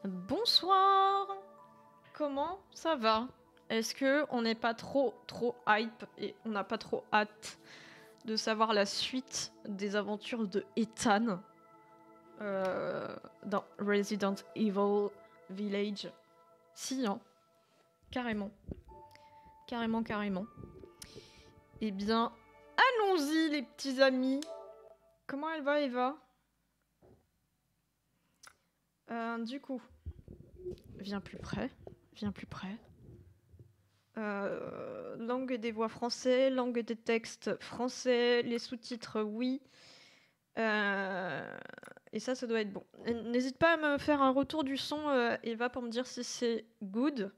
Bonsoir. Comment ça va? Est-ce que on n'est pas trop hype et on n'a pas trop hâte de savoir la suite des aventures de Ethan dans Resident Evil Village? Si, hein. Carrément. Carrément. Eh bien, allons-y les petits amis. Comment elle va, Eva? Du coup, viens plus près. Langue des voix français, langue des textes français, les sous-titres oui. Et ça doit être bon. N'hésite pas à me faire un retour du son, Eva, pour me dire si c'est good.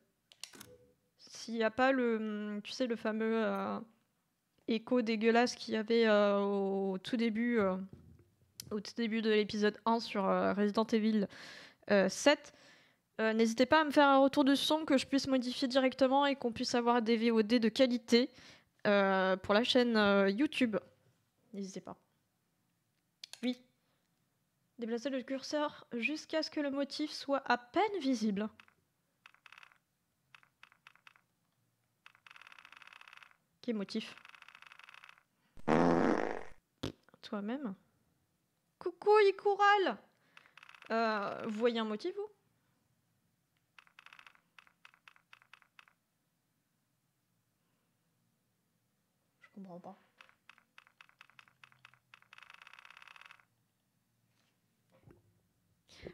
S'il n'y a pas le, tu sais, le fameux écho dégueulasse qu'il y avait au tout début de l'épisode 1 sur Resident Evil 7. N'hésitez pas à me faire un retour de son que je puisse modifier directement et qu'on puisse avoir des VOD de qualité pour la chaîne YouTube. N'hésitez pas. Oui. Déplacer le curseur jusqu'à ce que le motif soit à peine visible. Quel motif? Toi-même. Coucou Ikural. Vous voyez un motif, vous? Je comprends pas.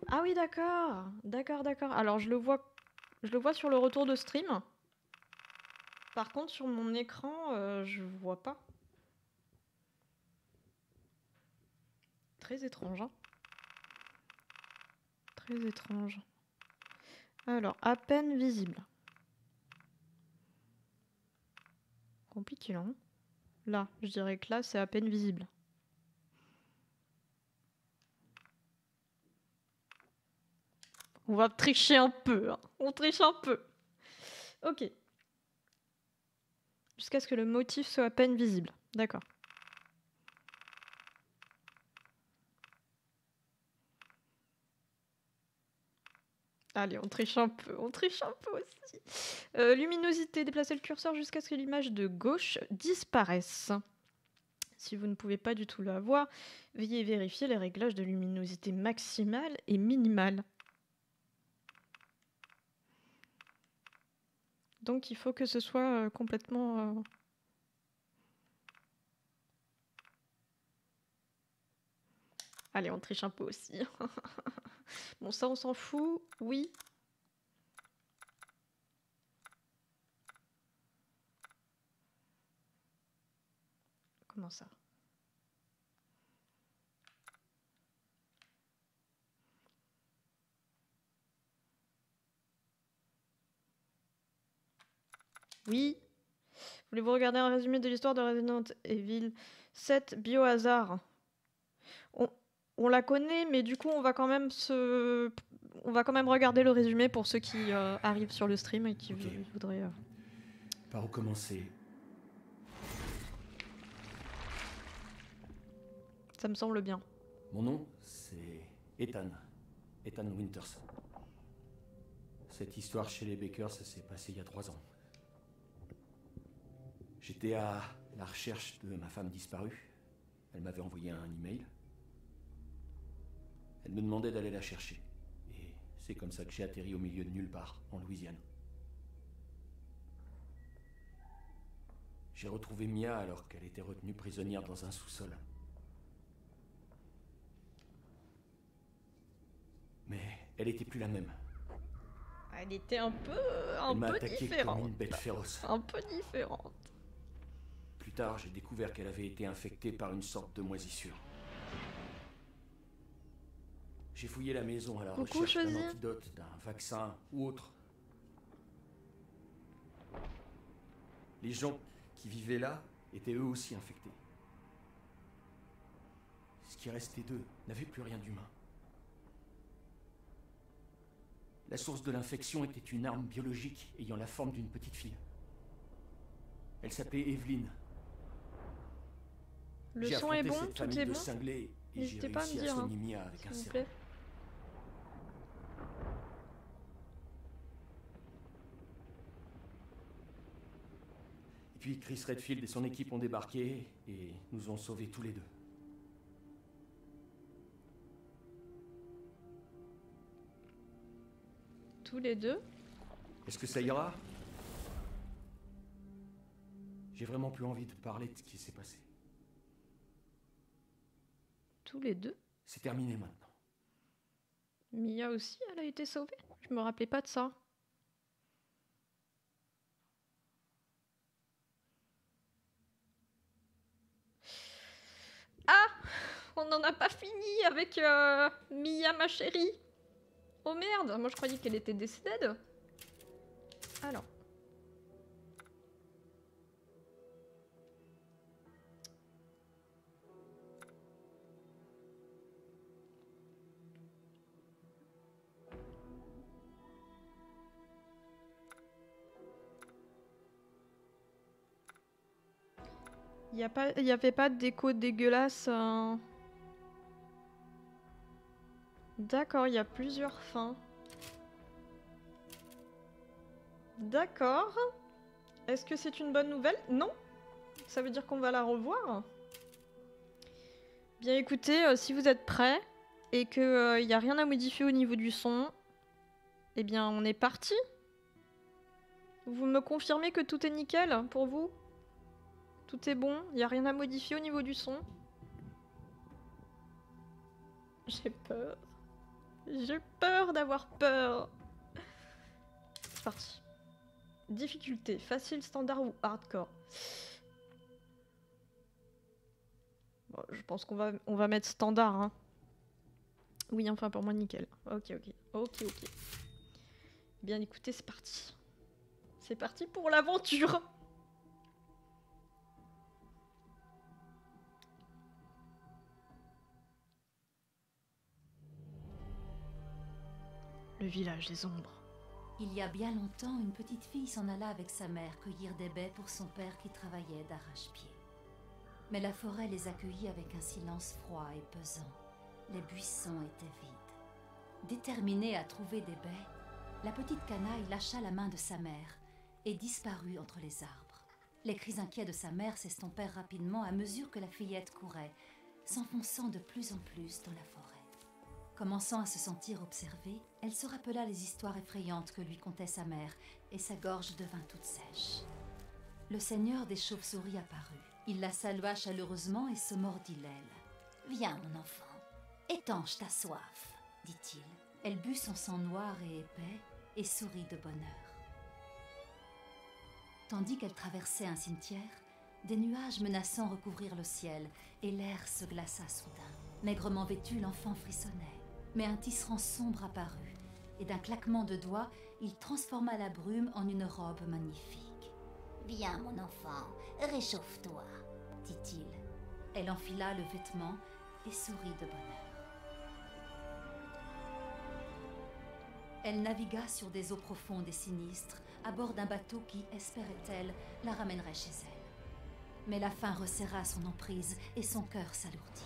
Ah oui, d'accord. Alors je le vois sur le retour de stream. Par contre, sur mon écran, je vois pas. Très étrange, hein. Très étrange. Alors, à peine visible. Compliqué, hein. Là, je dirais que là, c'est à peine visible. On va tricher un peu, hein. On triche un peu. Ok. Jusqu'à ce que le motif soit à peine visible. D'accord. Allez, on triche un peu aussi. Luminosité, déplacer le curseur jusqu'à ce que l'image de gauche disparaisse. Si vous ne pouvez pas du tout la voir, veuillez vérifier les réglages de luminosité maximale et minimale. Donc il faut que ce soit complètement... Allez, on triche un peu aussi. Bon, ça, on s'en fout. Oui. Comment ça? Oui. Voulez-vous regarder un résumé de l'histoire de Resident Evil 7 Biohazard? On la connaît, mais du coup, on va quand même regarder le résumé pour ceux qui arrivent sur le stream et qui voudraient... Par où commencer? Ça me semble bien. Mon nom, c'est Ethan. Ethan Winters. Cette histoire chez les Baker, ça s'est passé il y a 3 ans. J'étais à la recherche de ma femme disparue. Elle m'avait envoyé un email. Elle me demandait d'aller la chercher. Et c'est comme ça que j'ai atterri au milieu de nulle part, en Louisiane. J'ai retrouvé Mia alors qu'elle était retenue prisonnière dans un sous-sol. Mais elle était plus la même. Elle était un peu différente. Comme une bête féroce. Un peu différente. Plus tard, j'ai découvert qu'elle avait été infectée par une sorte de moisissure. J'ai fouillé la maison à la recherche d'un antidote, d'un vaccin ou autre. Les gens qui vivaient là étaient eux aussi infectés. Ce qui restait d'eux n'avait plus rien d'humain. La source de l'infection était une arme biologique ayant la forme d'une petite fille. Elle s'appelait Evelyn. Le son est bon, tout est bon. N'hésitez pas à me dire, s'il vous plaît. Puis Chris Redfield et son équipe ont débarqué et nous ont sauvés tous les deux. Tous les deux? Est-ce que ça ira? J'ai vraiment plus envie de parler de ce qui s'est passé. Tous les deux? C'est terminé maintenant. Mia aussi, elle a été sauvée? Je me rappelais pas de ça. Ah! On n'en a pas fini avec Mia, ma chérie. Oh merde, moi je croyais qu'elle était décédée. Alors. Il y avait pas de déco dégueulasse. D'accord, il y a plusieurs fins. D'accord. Est-ce que c'est une bonne nouvelle? Non. Ça veut dire qu'on va la revoir. Bien écoutez, si vous êtes prêts et qu'il n'y a rien à modifier au niveau du son, eh bien on est parti. Vous me confirmez que tout est nickel pour vous? Tout est bon? Il n'y a rien à modifier au niveau du son? J'ai peur. J'ai peur d'avoir peur. C'est parti. Difficulté, facile, standard ou hardcore? Bon, je pense qu'on va mettre standard. Hein. Oui, enfin pour moi, nickel. Ok. Bien écoutez, c'est parti. C'est parti pour l'aventure. Le village des ombres. Il y a bien longtemps, une petite fille s'en alla avec sa mère cueillir des baies pour son père qui travaillait d'arrache-pied. Mais la forêt les accueillit avec un silence froid et pesant. Les buissons étaient vides. Déterminée à trouver des baies, la petite canaille lâcha la main de sa mère et disparut entre les arbres. Les cris inquiets de sa mère s'estompèrent rapidement à mesure que la fillette courait, s'enfonçant de plus en plus dans la forêt. Commençant à se sentir observée, elle se rappela les histoires effrayantes que lui contait sa mère, et sa gorge devint toute sèche. Le seigneur des chauves-souris apparut. Il la salua chaleureusement et se mordit l'aile. « Viens, mon enfant, étanche ta soif, dit-il. Elle but son sang noir et épais et sourit de bonheur. Tandis qu'elle traversait un cimetière, des nuages menaçants recouvrirent le ciel et l'air se glaça soudain. Maigrement vêtu, l'enfant frissonnait. Mais un tisserand sombre apparut, et d'un claquement de doigts, il transforma la brume en une robe magnifique. « Viens, mon enfant, réchauffe-toi, dit-il. Elle enfila le vêtement et sourit de bonheur. Elle navigua sur des eaux profondes et sinistres, à bord d'un bateau qui, espérait-elle, la ramènerait chez elle. Mais la faim resserra son emprise et son cœur s'alourdit.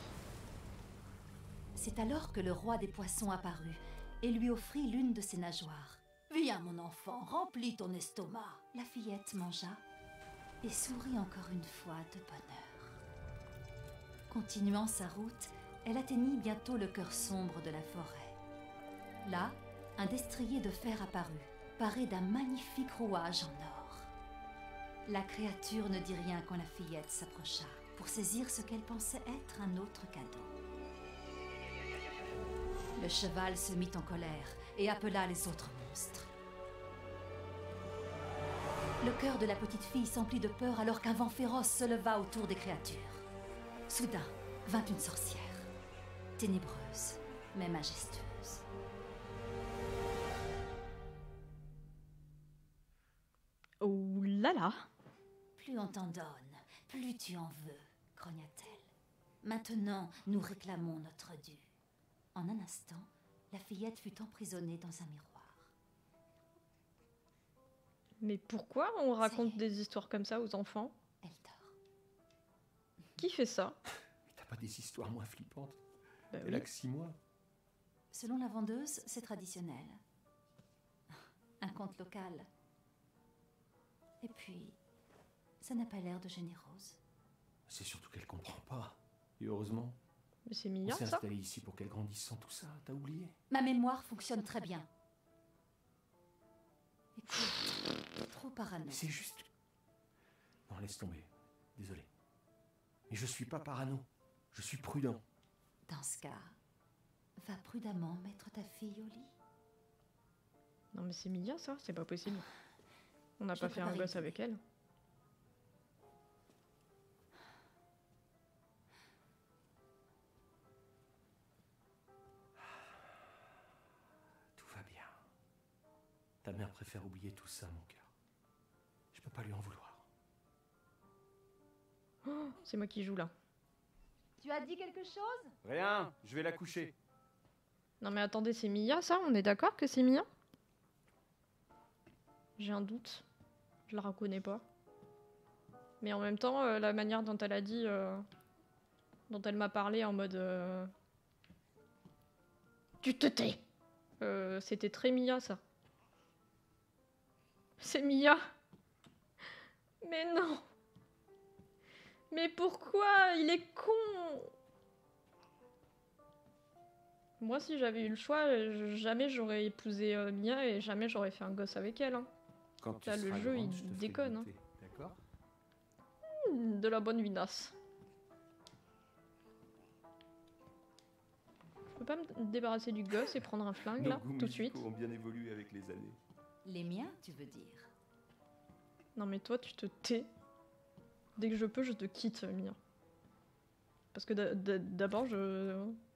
C'est alors que le roi des poissons apparut et lui offrit l'une de ses nageoires. « Viens, mon enfant, remplis ton estomac. » La fillette mangea et sourit encore une fois de bonheur. Continuant sa route, elle atteignit bientôt le cœur sombre de la forêt. Là, un destrier de fer apparut, paré d'un magnifique rouage en or. La créature ne dit rien quand la fillette s'approcha pour saisir ce qu'elle pensait être un autre cadeau. Le cheval se mit en colère et appela les autres monstres. Le cœur de la petite fille s'emplit de peur alors qu'un vent féroce se leva autour des créatures. Soudain vint une sorcière, ténébreuse mais majestueuse. Oh là là! Plus on t'en donne, plus tu en veux, grogna-t-elle. Maintenant, nous réclamons notre dû. En un instant, la fillette fut emprisonnée dans un miroir. Mais pourquoi on raconte des histoires comme ça aux enfants? Elle dort. Qui fait ça? Mais t'as pas des histoires moins flippantes? Bah Elle a que 6 mois. Selon la vendeuse, c'est traditionnel. Un conte local. Et puis, Ça n'a pas l'air de gêner Rose. C'est surtout qu'elle comprend pas. Et heureusement, Mais c'est on Mia, s'est ça. installé ici pour qu'elle grandisse sans tout ça. T'as oublié? Ma mémoire fonctionne très bien. Écoute, t'es trop parano. Mais c'est juste... Non, laisse tomber. Désolé. Mais je suis pas parano. Je suis prudent. Dans ce cas, va prudemment mettre ta fille au lit. Non, mais c'est Mia, ça. C'est pas possible. On n'a Je pas vais fait un préparer gosse le avec elle. Tout va bien. Ta mère préfère oublier tout ça, mon cœur. Je peux pas lui en vouloir. Oh, c'est moi qui joue là. Tu as dit quelque chose? Rien, je vais la coucher. Non, mais attendez, c'est Mia, ça? On est d'accord que c'est Mia? J'ai un doute. Je la reconnais pas. Mais en même temps, la manière dont elle a dit... dont elle m'a parlé en mode... Tu te tais! C'était très Mia, ça. C'est Mia! Mais non! Mais pourquoi? Il est con! Moi, si j'avais eu le choix, jamais j'aurais épousé Mia et jamais j'aurais fait un gosse avec elle. Hein. Quand tu Là, le seras jeu, grande, il je te ferai déconne, hein. goûter, d'accord? De la bonne vinasse. Je peux pas me débarrasser du gosse et prendre un flingue, là, tout de suite? ont bien évolué avec les années. Les miens, tu veux dire? Non mais toi, tu te tais. Dès que je peux, je te quitte, Mia. Parce que d'abord,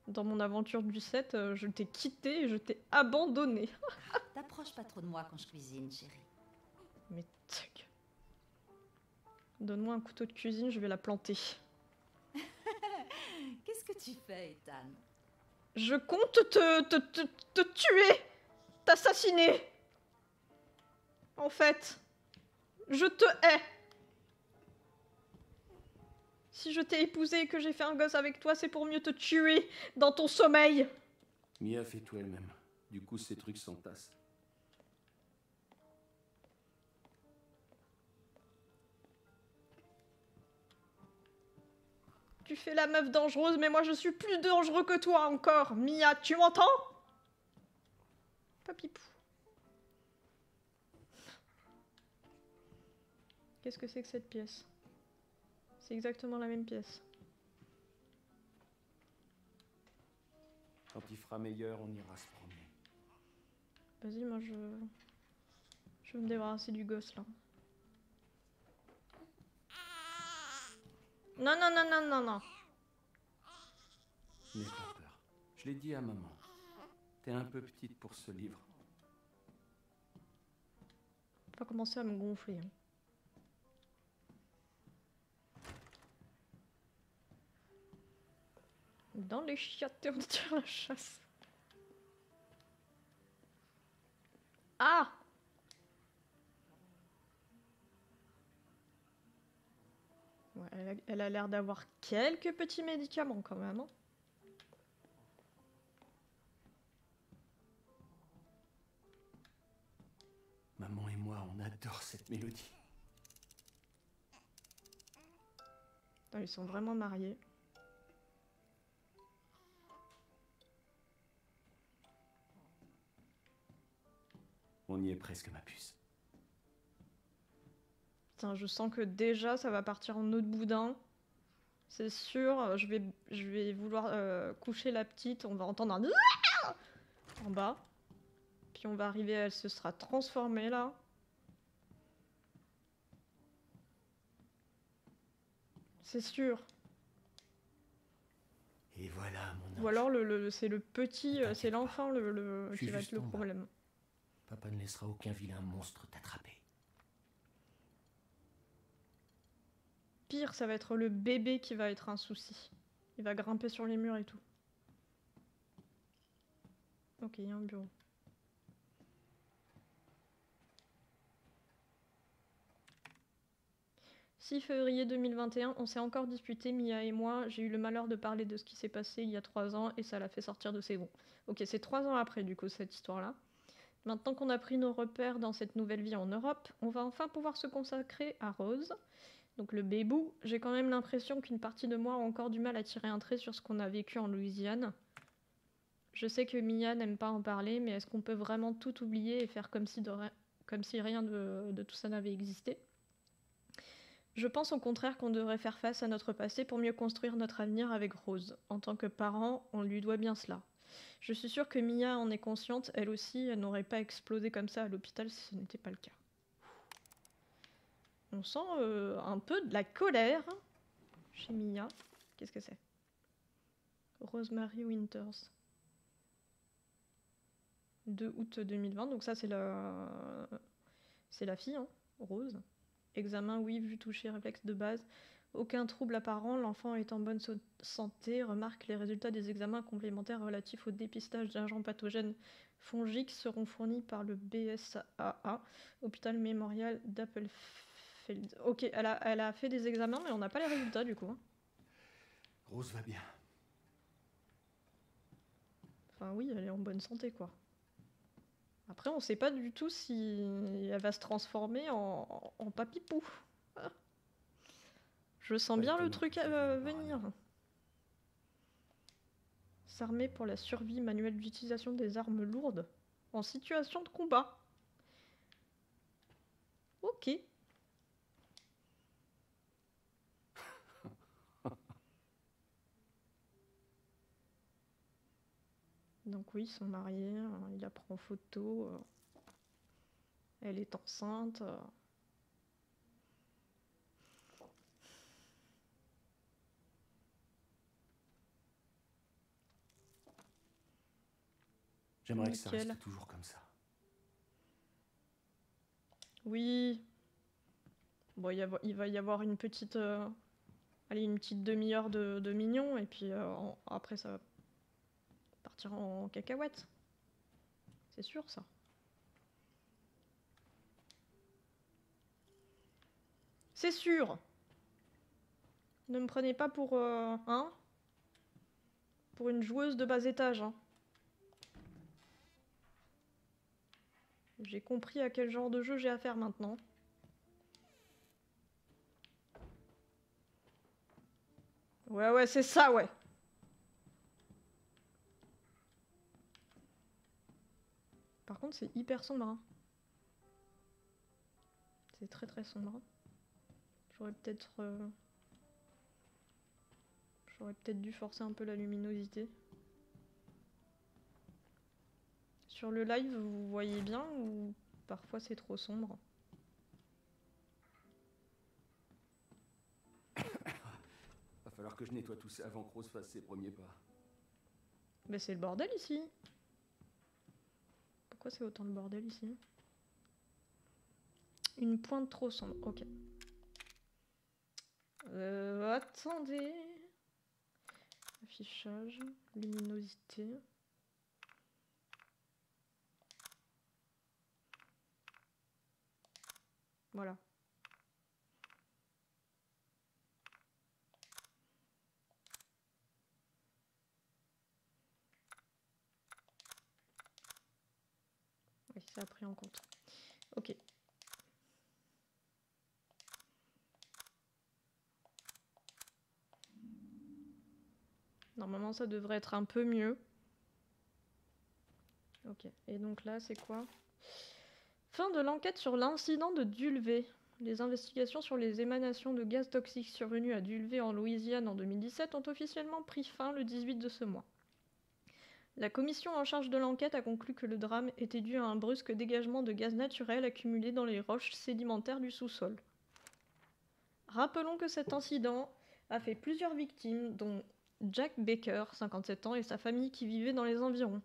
dans mon aventure du 7, je t'ai quitté et je t'ai abandonné. T'approches pas trop de moi quand je cuisine, chérie. Mais tac. Donne-moi un couteau de cuisine, je vais la planter. Qu'est-ce que tu fais, Ethan? Je compte te tuer, t'assassiner. En fait, je te hais. Si je t'ai épousé et que j'ai fait un gosse avec toi, c'est pour mieux te tuer dans ton sommeil. Mia fait tout elle-même. Du coup, ces trucs s'entassent. Tu fais la meuf dangereuse, mais moi je suis plus dangereux que toi encore. Mia, tu m'entends? Papipou. Qu'est-ce que c'est que cette pièce? C'est exactement la même pièce. Quand il fera meilleur, on ira se promener. Vas-y, moi je veux me débarrasser du gosse là. Non, non, non, non, non, non. N'aie pas peur. Je l'ai dit à maman. T'es un peu petite pour ce livre. Faut pas commencer à me gonfler. Hein. Dans les chiottes, on tire la chasse. Ah! Ouais, elle a l'air d'avoir quelques petits médicaments quand même. Hein. Maman et moi, on adore cette mélodie. Putain, ils sont vraiment mariés. On y est presque, ma puce. Putain, je sens que déjà ça va partir en eau de boudin. C'est sûr, je vais vouloir coucher la petite, on va entendre un en bas. Puis on va arriver, elle se sera transformée là. C'est sûr. Et voilà, mon ange. Ou alors c'est le petit, T'inquiète c'est pas. l'enfant Je suis qui va être juste le en bas. problème. Papa ne laissera aucun vilain monstre t'attraper. Pire, ça va être le bébé qui va être un souci. Il va grimper sur les murs et tout. Ok, il y a un bureau. « 6 février 2021, on s'est encore disputé, Mia et moi. J'ai eu le malheur de parler de ce qui s'est passé il y a 3 ans et ça l'a fait sortir de ses gonds. » Ok, c'est 3 ans après, du coup, cette histoire-là. Maintenant qu'on a pris nos repères dans cette nouvelle vie en Europe, on va enfin pouvoir se consacrer à Rose. Donc le bébou, j'ai quand même l'impression qu'une partie de moi a encore du mal à tirer un trait sur ce qu'on a vécu en Louisiane. Je sais que Mia n'aime pas en parler, mais est-ce qu'on peut vraiment tout oublier et faire comme si rien de tout ça n'avait existé? Je pense au contraire qu'on devrait faire face à notre passé pour mieux construire notre avenir avec Rose. En tant que parent, on lui doit bien cela. Je suis sûre que Mia en est consciente, elle aussi, elle n'aurait pas explosé comme ça à l'hôpital si ce n'était pas le cas. On sent un peu de la colère chez Mia. Qu'est-ce que c'est? Rosemary Winters. 2 août 2020, donc ça c'est la fille, hein, Rose. Examen, oui, vue, toucher, réflexe de base. Aucun trouble apparent, l'enfant est en bonne santé. Remarque, les résultats des examens complémentaires relatifs au dépistage d'agents pathogènes fongiques seront fournis par le BSAA, Hôpital Mémorial d'Applefield. Ok, elle a fait des examens, mais on n'a pas les résultats du coup. Rose va bien. Enfin oui, elle est en bonne santé quoi. Après, on sait pas du tout si elle va se transformer en papipou. Je sens bien le truc venir. S'armer pour la survie, manuel d'utilisation des armes lourdes en situation de combat. Ok. Donc oui, ils sont mariés, il la prend en photo. Elle est enceinte. J'aimerais que ça reste toujours comme ça. Oui. Bon, il va y avoir une petite... allez, une petite demi-heure de mignon, et puis après ça va partir en cacahuète. C'est sûr, ça. C'est sûr. Ne me prenez pas pour... hein, pour une joueuse de bas étage, hein. J'ai compris à quel genre de jeu j'ai affaire maintenant. Ouais, c'est ça, ouais. Par contre, c'est hyper sombre, hein. C'est très très sombre. J'aurais peut-être dû forcer un peu la luminosité. Sur le live, vous voyez bien ou parfois c'est trop sombre? Va falloir que je nettoie tout ça avant que Rose fasse ses premiers pas. Mais c'est le bordel ici. Pourquoi c'est autant de bordel ici? Une pointe trop sombre, ok. Attendez. Affichage, luminosité. Voilà. Oui, ça a pris en compte. Ok. Normalement, ça devrait être un peu mieux. Ok. Et donc là, c'est quoi? Fin de l'enquête sur l'incident de Dulvé. Les investigations sur les émanations de gaz toxiques survenues à Dulvé en Louisiane en 2017 ont officiellement pris fin le 18 de ce mois. La commission en charge de l'enquête a conclu que le drame était dû à un brusque dégagement de gaz naturel accumulé dans les roches sédimentaires du sous-sol. Rappelons que cet incident a fait plusieurs victimes, dont Jack Baker, 57 ans, et sa famille qui vivaient dans les environs.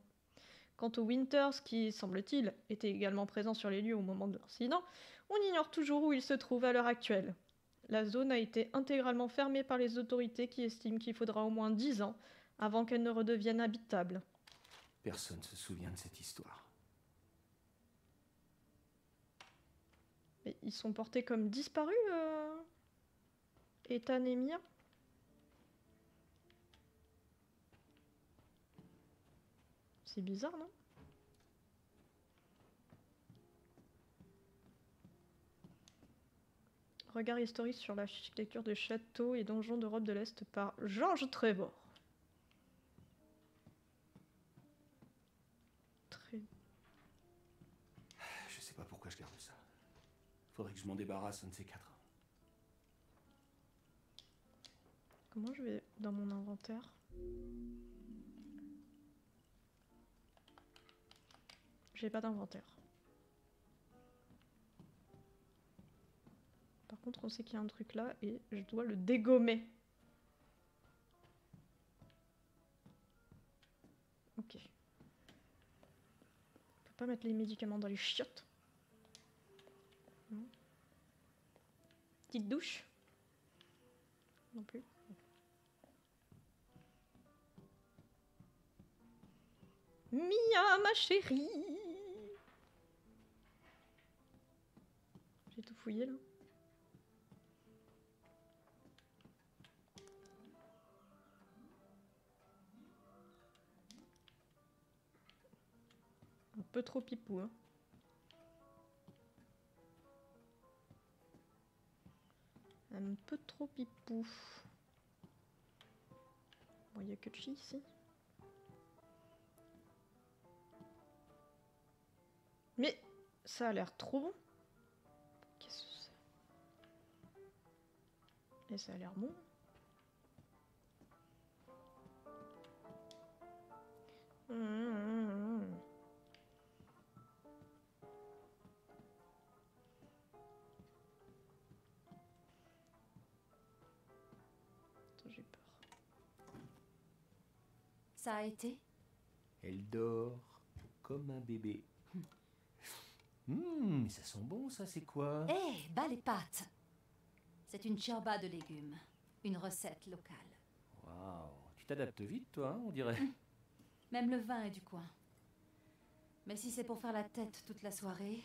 Quant aux Winters, qui, semble-t-il, étaient également présents sur les lieux au moment de l'incident, on ignore toujours où ils se trouvent à l'heure actuelle. La zone a été intégralement fermée par les autorités qui estiment qu'il faudra au moins 10 ans avant qu'elle ne redevienne habitable. Personne ne se souvient de cette histoire. Mais ils sont portés comme disparus, Ethan et Mia? C'est bizarre, non? Regard historique sur l'architecture des châteaux et donjons d'Europe de l'Est par Georges Trevor. Je sais pas pourquoi je garde ça. Faudrait que je m'en débarrasse, un de ces quatre. Comment je vais dans mon inventaire? J'ai pas d'inventaire. Par contre, on sait qu'il y a un truc là et je dois le dégommer. Ok. On peut pas mettre les médicaments dans les chiottes. Non. Petite douche. Non plus. Mia, ma chérie. J'ai tout fouillé là. Un peu trop pipou, hein. Un peu trop pipou. Bon, il n'y a que de chi ici. Mais ça a l'air trop bon. Qu'est-ce que c'est? Et ça a l'air bon. Attends, j'ai peur. Ça a été? Elle dort comme un bébé. Ça sent bon, ça, c'est quoi? Hé, bas les pâtes! C'est une ciorba de légumes, une recette locale. Waouh, tu t'adaptes vite, toi, hein, on dirait. Même le vin est du coin. Mais si c'est pour faire la tête toute la soirée,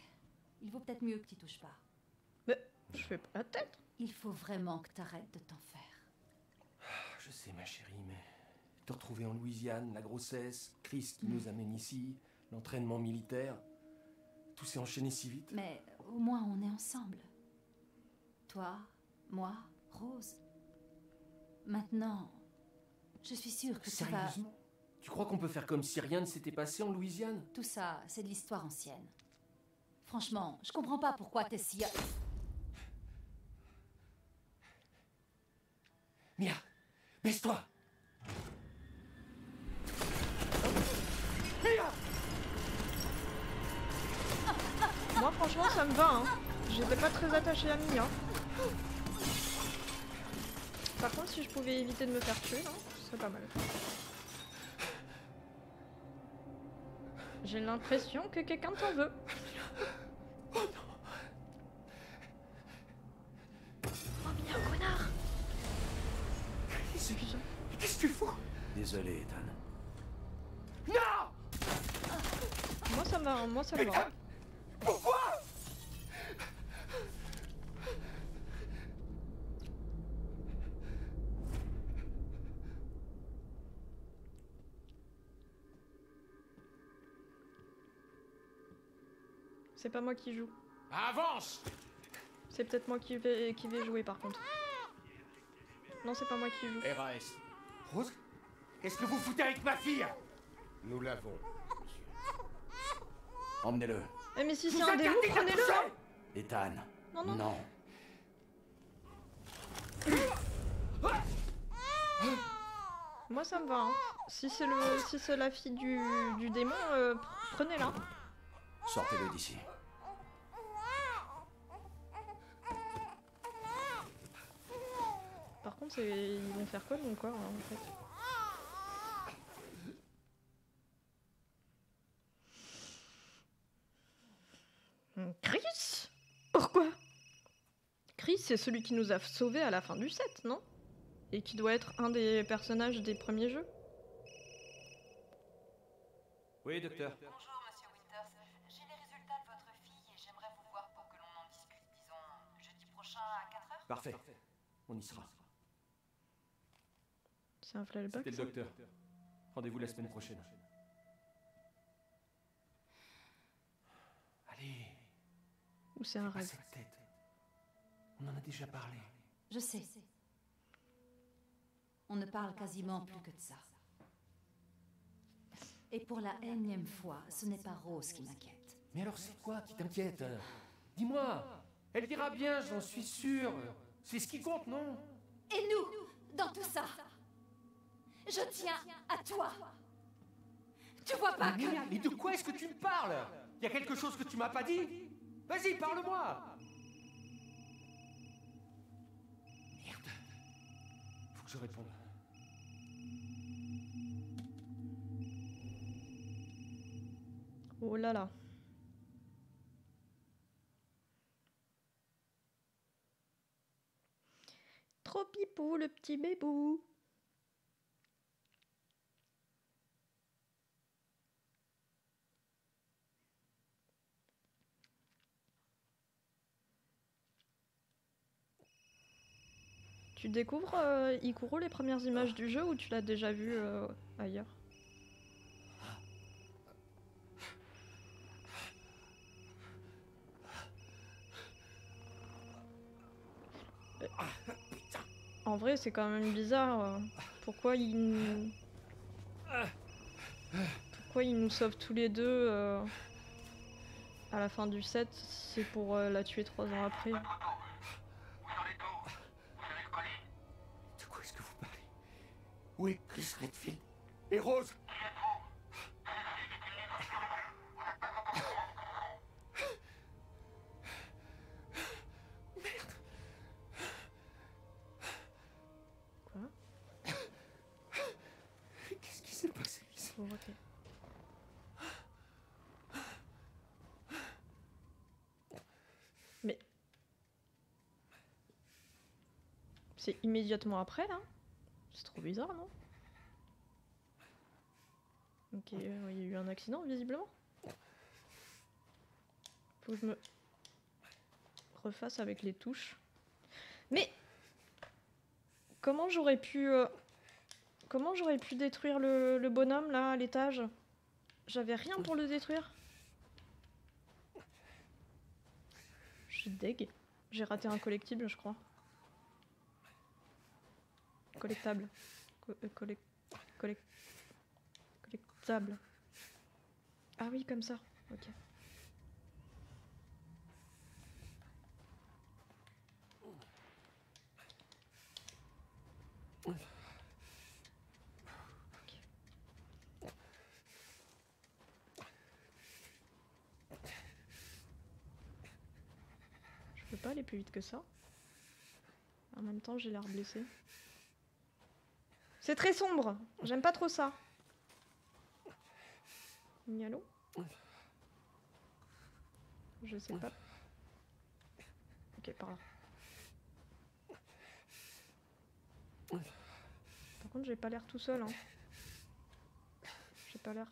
il vaut peut-être mieux que tu touches pas. Mais je fais pas la tête. Il faut vraiment que t'arrêtes de t'en faire. Je sais, ma chérie, mais te retrouver en Louisiane, la grossesse, Chris qui nous amène ici, l'entraînement militaire, tout s'est enchaîné si vite. Mais au moins on est ensemble. Toi, moi, Rose. Maintenant, je suis sûre que tu vas... Sérieusement? Tu crois qu'on peut faire comme si rien ne s'était passé en Louisiane? Tout ça, c'est de l'histoire ancienne. Franchement, je comprends pas pourquoi t'es si... Mia, baisse-toi! Mia! Moi, franchement, ça me va. Hein. J'étais pas très attachée à Mia. Par contre, si je pouvais éviter de me faire tuer, là, ce serait pas mal. J'ai l'impression que quelqu'un t'en veut. Oh non! Oh, Mia, connard! Qu'est-ce que tu fous? Désolé, Ethan. Non! Moi, ça me va. Hein. Moi, ça me va. Ethan! Pourquoi? C'est pas moi qui joue. Avance! C'est peut-être moi qui vais jouer par contre. Non, c'est pas moi qui joue. RAS. Rose? Qu'est-ce que vous foutez avec ma fille? Nous l'avons. Emmenez-le. Eh mais si c'est Vous un démon, interdit de la prenez-le toucher! hein. Ethan. Non, non. Non. Moi ça me va. Hein. Si c'est la fille du démon, prenez-la. Sortez-le d'ici. Par contre, ils vont faire quoi de mon corps hein, en fait? Chris? Pourquoi? Chris, c'est celui qui nous a sauvés à la fin du set, non? Et qui doit être un des personnages des premiers jeux. Oui, docteur. Bonjour, monsieur Winters. J'ai les résultats de votre fille et j'aimerais vous voir pour que l'on en discute, disons, jeudi prochain à 4h. Parfait. On y sera. C'est un flashback. C'était le docteur. Rendez-vous la semaine prochaine. Allez. Ou c'est un Pas rêve? cette tête. On en a déjà parlé. Je sais. On ne parle quasiment plus que de ça. Et pour la énième fois, ce n'est pas Rose qui m'inquiète. Mais alors c'est quoi qui t'inquiète? Dis-moi. Elle ira bien, j'en suis sûr. C'est ce qui compte, non? Et nous, dans tout ça, je tiens à toi. Tu vois pas que... Mais de quoi est-ce que tu me parles? Y a quelque chose que tu m'as pas dit? Vas-y, parle-moi. Merde. Faut que je réponde. Oh là là. Trop pipou, le petit bébou. Tu découvres Ikuro les premières images du jeu ou tu l'as déjà vu ailleurs? En vrai, c'est quand même bizarre. Pourquoi il nous sauve tous les deux à la fin du set? C'est pour la tuer 3 ans après. De quoi est-ce que vous parlez? Où est Chris Redfield? Et Rose? Quoi? Qu'est-ce qui s'est passé ici? Oh, ok. Mais... c'est immédiatement après, là? C'est trop bizarre, non? Ok, il y a eu un accident, visiblement. Faut que je me refasse avec les touches. Mais... comment j'aurais pu détruire le bonhomme, là, à l'étage? J'avais rien pour le détruire. Je suis deg. J'ai raté un collectible, je crois. Collectable. Collectable. Ah oui, comme ça. Ok. Je peux pas aller plus vite que ça. En même temps, j'ai l'air blessée. C'est très sombre. J'aime pas trop ça. Mialo? Je sais pas. Ok, par là. Par contre, j'ai pas l'air tout seul, hein. J'ai pas l'air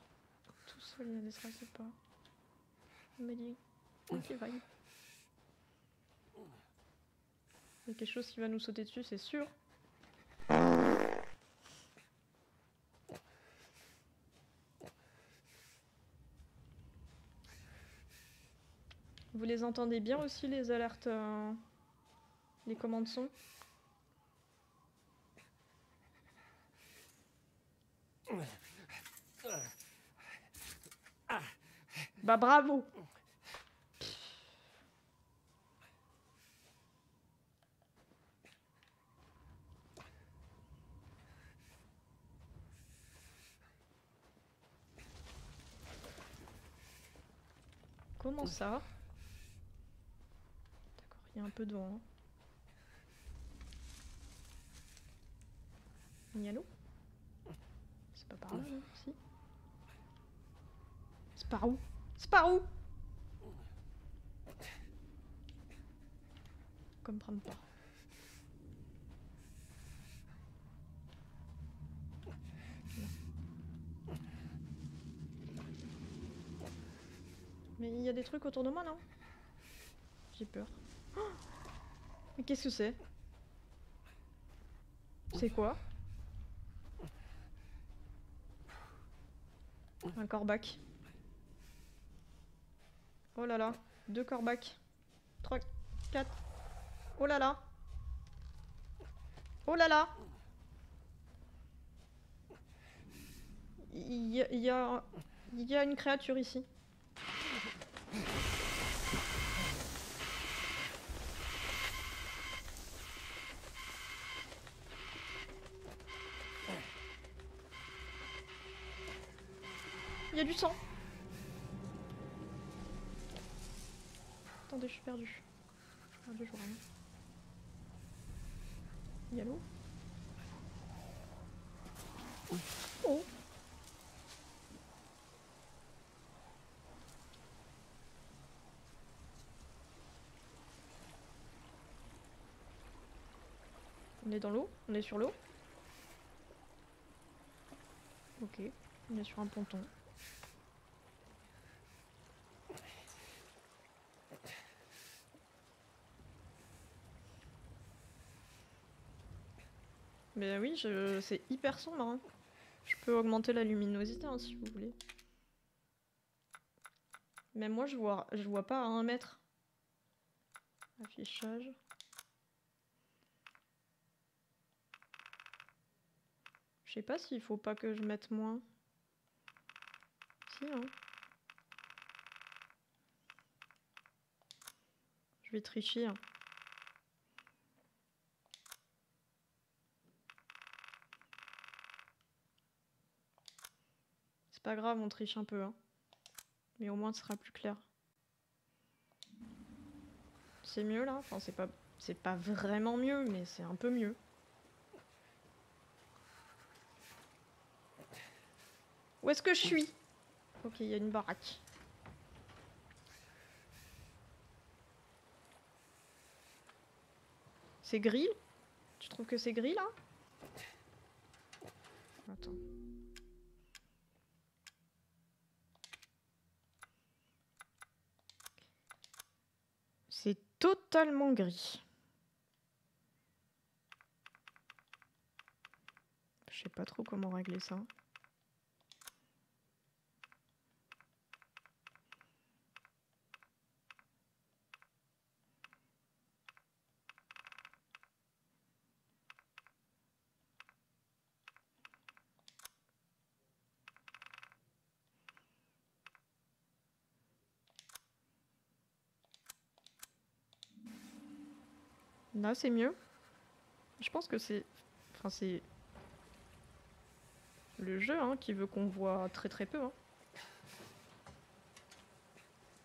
tout seul, il y a des traces pas. On m'a dit. Ok, va. Il y a quelque chose qui va nous sauter dessus, c'est sûr. Vous les entendez bien aussi, les alertes, les commandes son? Bah bravo! Comment ça? D'accord, il y a un peu de vent. Mialo? C'est pas par là, non? Si? C'est par où? C'est par où? Comprends pas. Mais il y a des trucs autour de moi, non? J'ai peur. Oh, mais qu'est-ce que c'est? C'est quoi? Un corbac. Oh là là, 2 corbacs. 3, 4. Oh là là. Oh là là. Il y a une créature ici. Il y a du sang. Attendez, je suis perdue. Je vois rien. Il y a l'eau. Oh. On est dans l'eau? On est sur l'eau? Ok, on est sur un ponton. Mais oui, c'est hyper sombre. Hein. Je peux augmenter la luminosité hein, si vous voulez. Mais moi je vois pas à 1 mètre. Affichage. Je sais pas s'il faut pas que je mette moins. Si, hein. Je vais tricher. Hein. C'est pas grave, on triche un peu. Hein. Mais au moins ce sera plus clair. C'est mieux là? Enfin, c'est pas vraiment mieux, mais c'est un peu mieux. Où est-ce que je suis? Ok, il y a une baraque. C'est gris? Tu trouves que c'est gris là? Attends. C'est totalement gris. Je sais pas trop comment régler ça. Là, c'est mieux. Je pense que c'est... Enfin, c'est... le jeu hein, qui veut qu'on voit très très peu. Hein.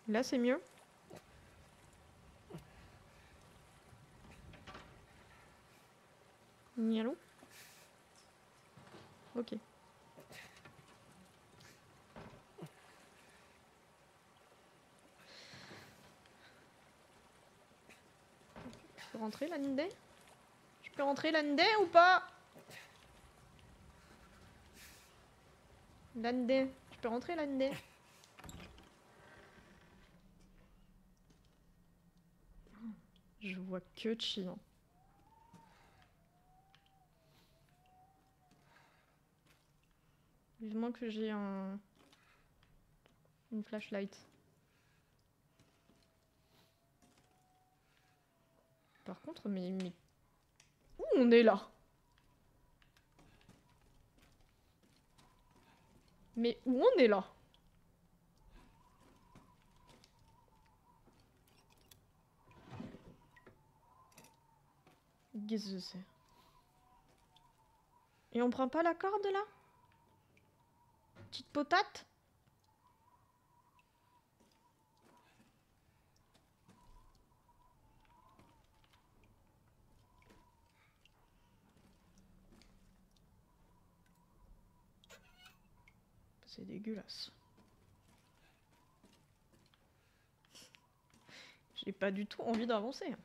Là, c'est mieux. Nialou. Ok. Je peux rentrer la Nindé? Je peux rentrer la Nindé ou pas? La Nindé. Je peux rentrer la Nindé? Je vois que Chi. Hein. Vivement que j'ai une flashlight. Par contre, mais... Où on est là? Mais où on est là? Qu'est-ce que c'est? Et on prend pas la corde là? Petite potate? C'est dégueulasse. J'ai pas du tout envie d'avancer.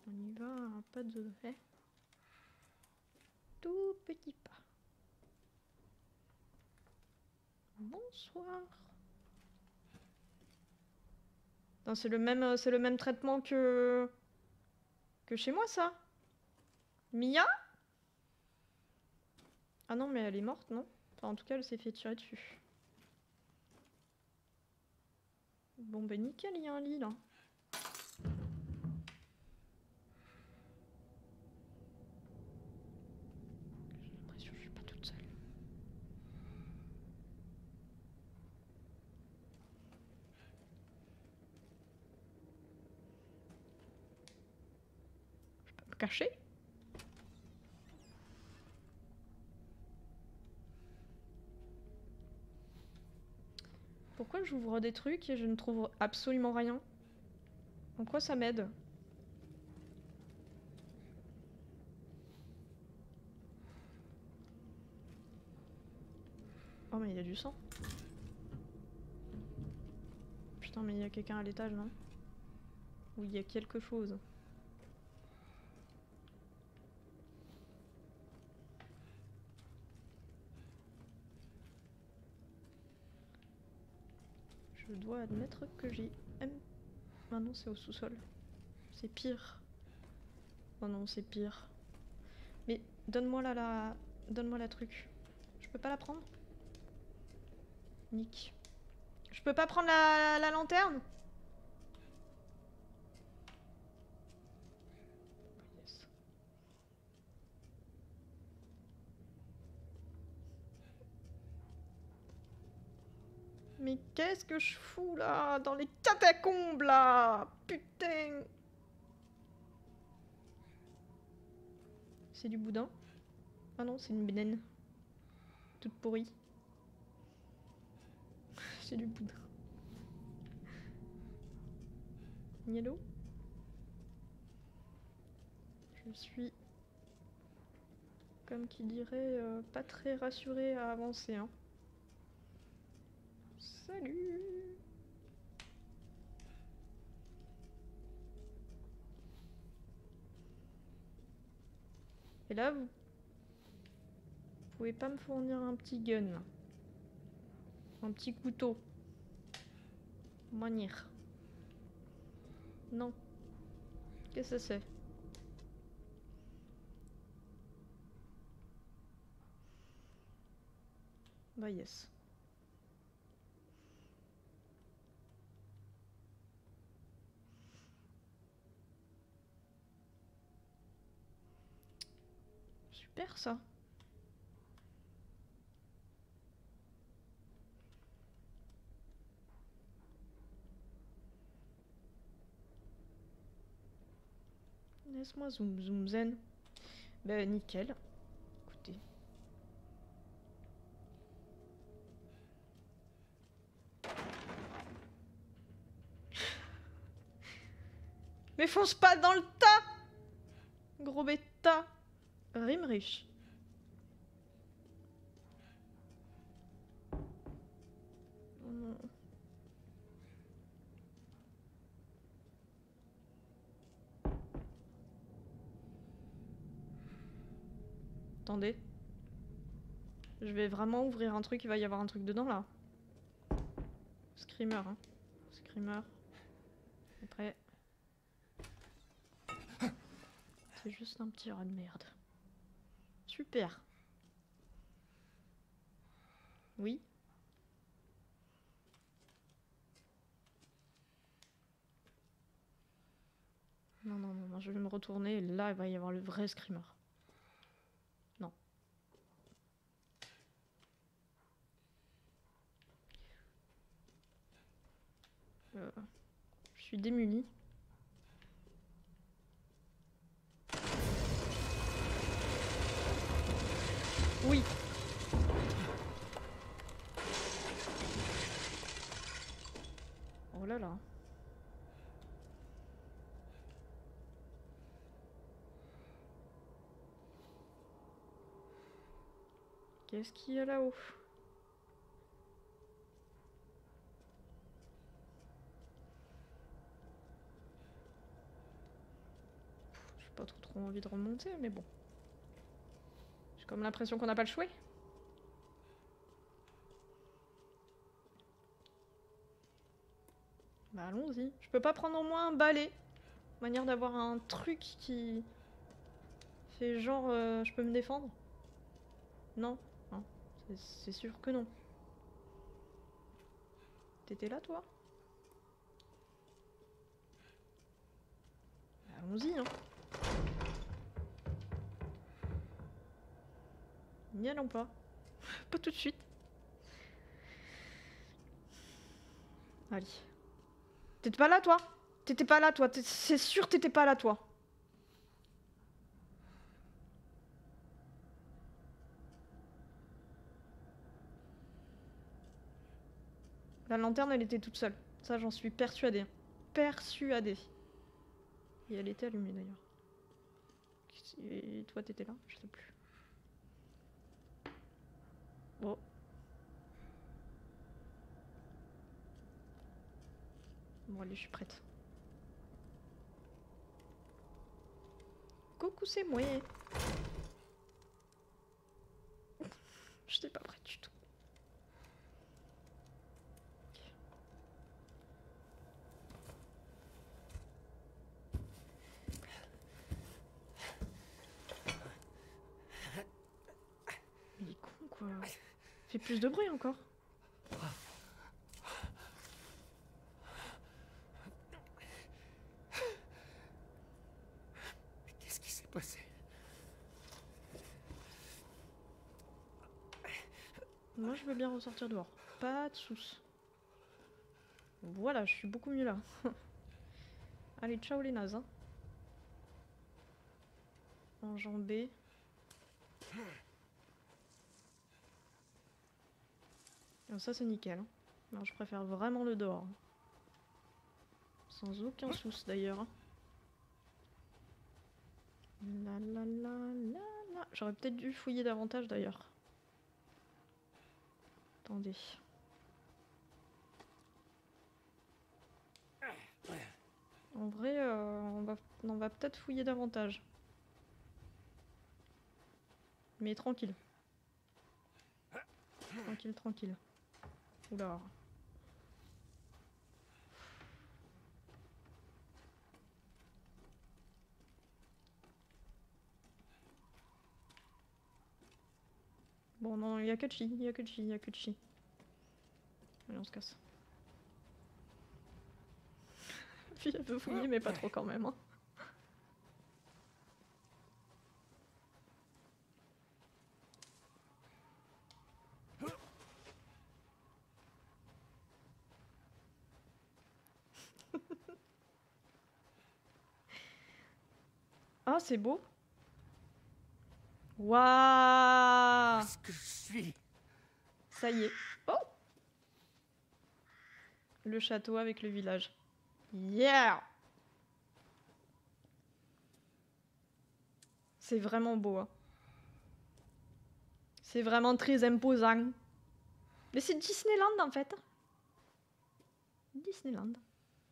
On y va, un pas de fait. Tout petit pas. Bonsoir. C'est le même traitement que chez moi, ça. Mia? Ah non, mais elle est morte, non? Enfin, en tout cas, elle s'est fait tirer dessus. Bon bah nickel, il y a un lit là. J'ai l'impression que je suis pas toute seule. Je peux me cacher? Pourquoi j'ouvre des trucs et je ne trouve absolument rien? En quoi ça m'aide? Oh mais il y a du sang. Putain mais il y a quelqu'un à l'étage, non? Ou il y a quelque chose. Je dois admettre que j'ai... Ah non, c'est au sous-sol. C'est pire. Oh non, c'est pire. Mais donne-moi la... Donne-moi la truc. Je peux pas la prendre? Nick. Je peux pas prendre la lanterne? Yes. Mais qu'est-ce que je fous là? Dans les catacombes là? Putain! C'est du boudin? Ah non, c'est une bénaine. Toute pourrie. C'est du boudin. Yellow? Je suis, comme qui dirait, pas très rassurée à avancer. Hein. Salut! Et là, vous pouvez pas me fournir un petit gun? Un petit couteau? Moignir. Non. Qu'est-ce que c'est? Bah yes. Super ça. Laisse-moi zoom zoom zen. Bah nickel. Écoutez. Mais fonce pas dans le tas! Gros bêta. Rime riche. Oh non. Attendez. Je vais vraiment ouvrir un truc, il va y avoir un truc dedans là. Screamer, hein. Screamer. Après. C'est juste un petit rat de merde. Super. Oui. Non, non, non, non, je vais me retourner et là, il va y avoir le vrai screamer. Non. Je suis démunie. Oui. Oh là là. Qu'est-ce qu'il y a là-haut? J'ai pas trop envie de remonter, mais bon. J'ai comme l'impression qu'on n'a pas le choix. Bah allons-y. Je peux pas prendre au moins un balai? Manière d'avoir un truc qui fait genre je peux me défendre? Non, non. C'est sûr que non. T'étais là toi? Allons-y, hein. N'y allons pas. Pas tout de suite. Allez. T'étais pas là, toi? T'étais pas là, toi. C'est sûr t'étais pas là, toi. La lanterne, elle était toute seule. Ça, j'en suis persuadée. Persuadée. Et elle était allumée, d'ailleurs. Et toi, t'étais là? Je sais plus. Oh. Bon, allez, je suis prête. Coucou, c'est moi. Je n'étais pas prête du tout. Il est con, quoi. Fais plus de bruit encore. Qu'est-ce qui s'est passé? Moi, je veux bien ressortir dehors. Pas de soucis. Voilà, je suis beaucoup mieux là. Allez, ciao les nazes. Hein. Enjambé. Alors ça, c'est nickel. Alors, je préfère vraiment le dehors. Sans aucun souci d'ailleurs. La la la la la. J'aurais peut-être dû fouiller davantage d'ailleurs. Attendez. En vrai, on va peut-être fouiller davantage. Mais tranquille. Tranquille, tranquille. Oula. Bon, non, il y a que de chi, il y a que de chi, il y a que de chi. Allez, on se casse. Puis elle veut fouiller, mais pas trop quand même. Hein. Ah, c'est beau. Waouh! Qu'est-ce que je suis? Ça y est. Oh! Le château avec le village. Yeah! C'est vraiment beau. Hein. C'est vraiment très imposant. Mais c'est Disneyland en fait. Disneyland.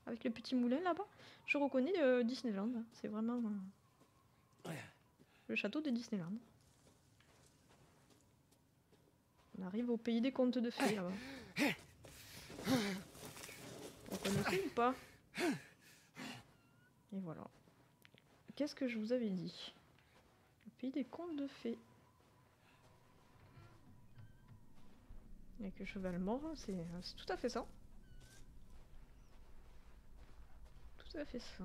Avec le petit moulin là-bas. Je reconnais Disneyland. C'est vraiment le château de Disneyland. On arrive au pays des contes de fées là-bas. Vous connaissez ou pas? Et voilà. Qu'est-ce que je vous avais dit? Le pays des contes de fées. Avec le cheval mort, c'est tout à fait ça. Tout à fait ça.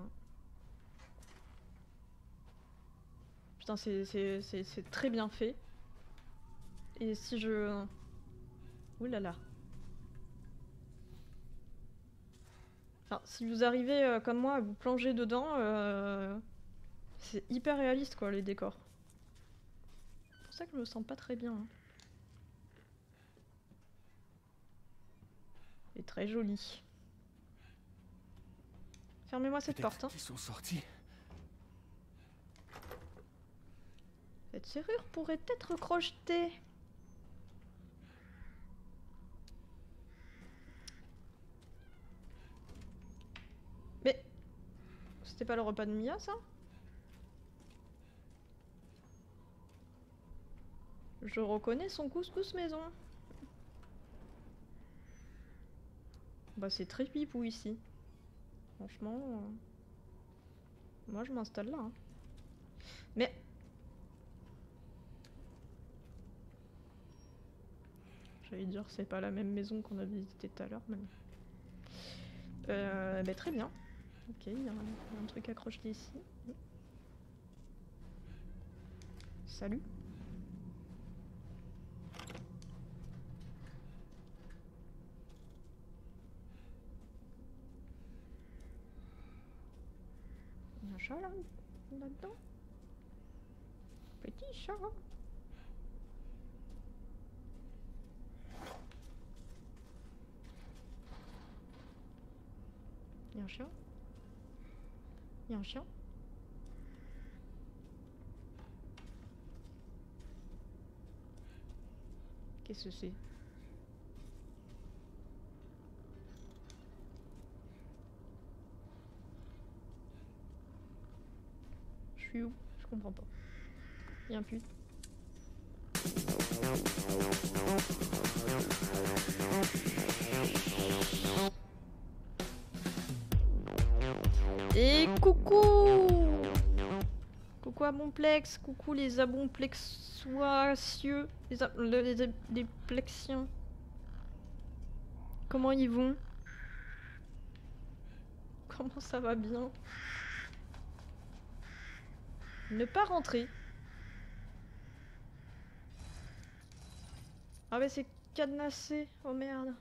Putain, c'est très bien fait. Et si je... Ouh là là. Enfin, si vous arrivez comme moi à vous plonger dedans, c'est hyper réaliste quoi, les décors. C'est pour ça que je me sens pas très bien. Hein. C'est très joli. Fermez-moi cette porte. Hein. Ils sont sortis. Cette serrure pourrait être crochetée. Mais... C'était pas le repas de Mia, ça? Je reconnais son couscous maison. Bah c'est très pipou ici. Franchement... Moi je m'installe là. Hein. Mais... J'allais dire c'est pas la même maison qu'on a visitée tout à l'heure, mais... bah, très bien. Ok, il y a un truc accroché ici. Salut. Il y a un chat là, là-dedans. Petit chat. Il y a un chien. Il y a un chien. Qu'est-ce que c'est? Je suis où? Je comprends pas. Il y a un puits. Et coucou! Coucou à Bonplex, coucou les abonplexoisieux, les plexiens. Comment ils vont? Comment ça va bien? Ne pas rentrer. Ah ouais, c'est cadenassé. Oh merde.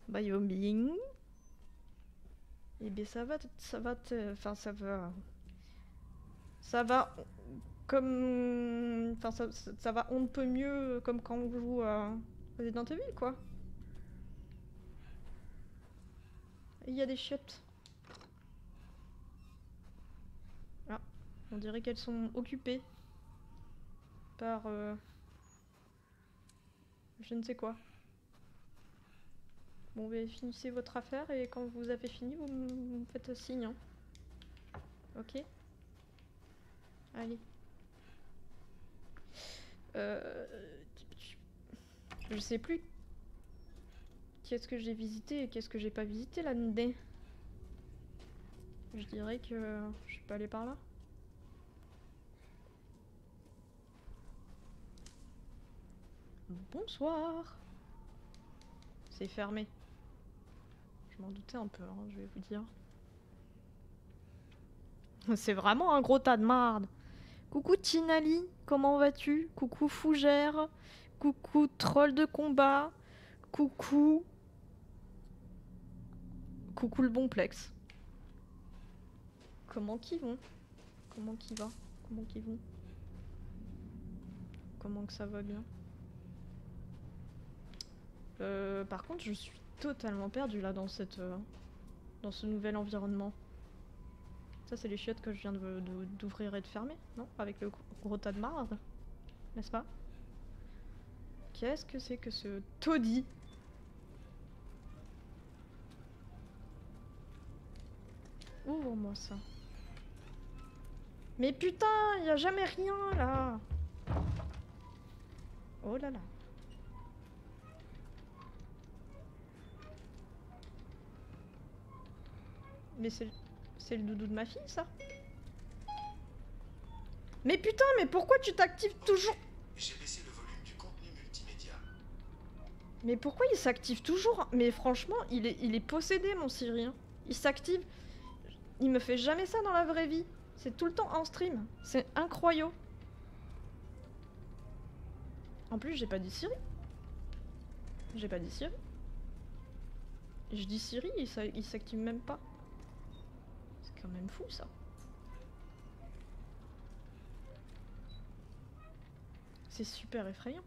Bioming. Eh bien enfin ça va comme, enfin ça va on ne peut mieux comme quand on joue à Resident Evil quoi. Il y a des chiottes. Ah, on dirait qu'elles sont occupées par je ne sais quoi. Bon, mais finissez votre affaire et quand vous avez fini, vous me faites signe. Hein. Ok. Allez. Je sais plus. Qu'est-ce que j'ai visité et qu'est-ce que j'ai pas visité là-dedans. Je dirais que je suis pas allée par là. Bonsoir. C'est fermé. Je m'en doutais un peu, hein, je vais vous dire. C'est vraiment un gros tas de marde. Coucou Tinali, comment vas-tu? Coucou Fougère. Coucou Troll de combat. Coucou... Coucou le Bonplex. Comment qu'ils vont? Comment qu'ils va? Comment qu'ils vont? Comment que ça va bien? Par contre, je suis totalement perdue là dans cette... dans ce nouvel environnement. Ça, c'est les chiottes que je viens d'ouvrir et de fermer, non? Avec le gros tas de marde, n'est-ce pas? Qu'est-ce que c'est que ce taudis? Ouvre-moi ça. Mais putain, y a jamais rien là. Oh là là. Mais c'est le doudou de ma fille, ça? Mais putain, mais pourquoi tu t'actives toujours? J'ai baissé le volume du contenu multimédia. Mais pourquoi il s'active toujours? Mais franchement, il est possédé, mon Siri. Hein. Il s'active. Il me fait jamais ça dans la vraie vie. C'est tout le temps en stream. C'est incroyable. En plus, j'ai pas dit Siri. J'ai pas dit Siri. Je dis Siri, il s'active même pas. C'est quand même fou, ça. C'est super effrayant.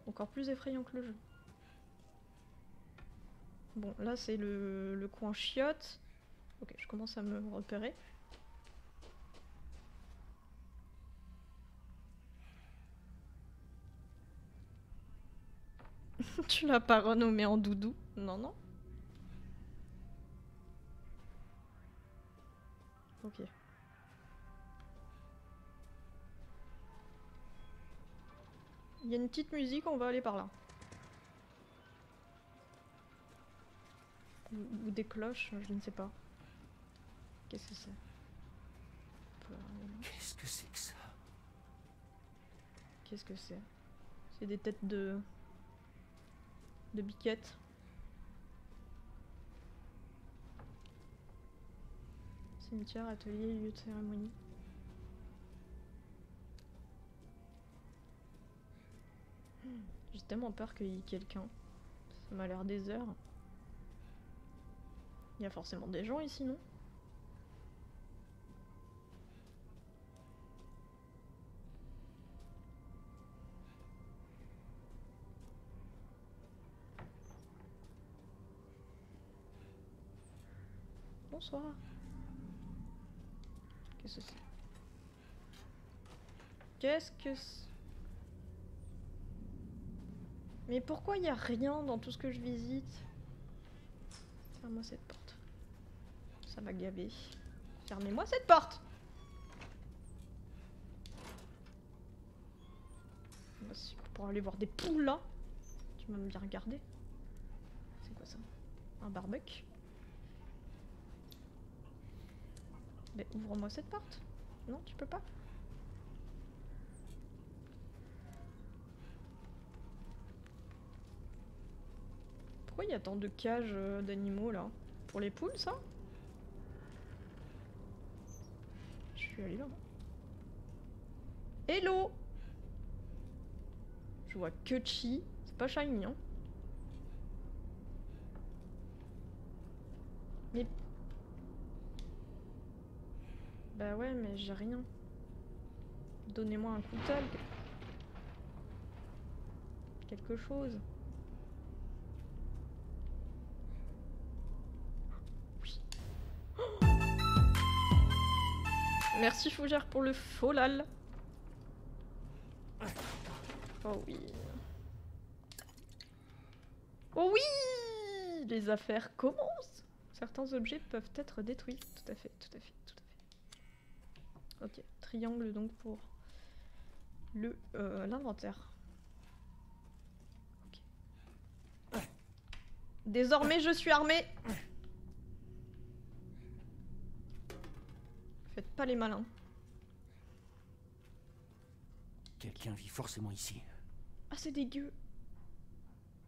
Encore plus effrayant que le jeu. Bon, là, c'est le coin chiotte. Ok, je commence à me repérer. Tu l'as pas renommé en doudou? Non, non. Ok. Il y a une petite musique, on va aller par là. Ou des cloches, je ne sais pas. Qu'est-ce que c'est? Qu'est-ce que c'est que ça? Qu'est-ce que c'est? C'est des têtes de biquettes. Cimetière, atelier, lieu de cérémonie. J'ai tellement peur qu'il y ait quelqu'un. Ça m'a l'air désert. Il y a forcément des gens ici, non? Bonsoir. Qu'est-ce que c'est? Qu'est-ce que c'est? Mais pourquoi il n'y a rien dans tout ce que je visite? Ferme-moi cette porte. Ça va gaver. Fermez-moi cette porte! Bah, si, pour aller voir des poules là. Tu m'as bien regardé. C'est quoi ça? Un barbecue? Mais ouvre-moi cette porte. Non, tu peux pas? Pourquoi il y a tant de cages d'animaux là? Pour les poules, ça? Je suis allée là. Hello! Je vois que Chi. C'est pas shiny, hein? Mais... Bah ouais, mais j'ai rien. Donnez-moi un couteau. Quelque chose. Oui. Oh, merci Fougère pour le folal. Oh oui. Oh oui! Les affaires commencent! Certains objets peuvent être détruits. Tout à fait, tout à fait, tout à fait. Ok, triangle donc pour le l'inventaire. Ok. Désormais je suis armée! Faites pas les malins. Quelqu'un vit forcément ici. Ah c'est dégueu!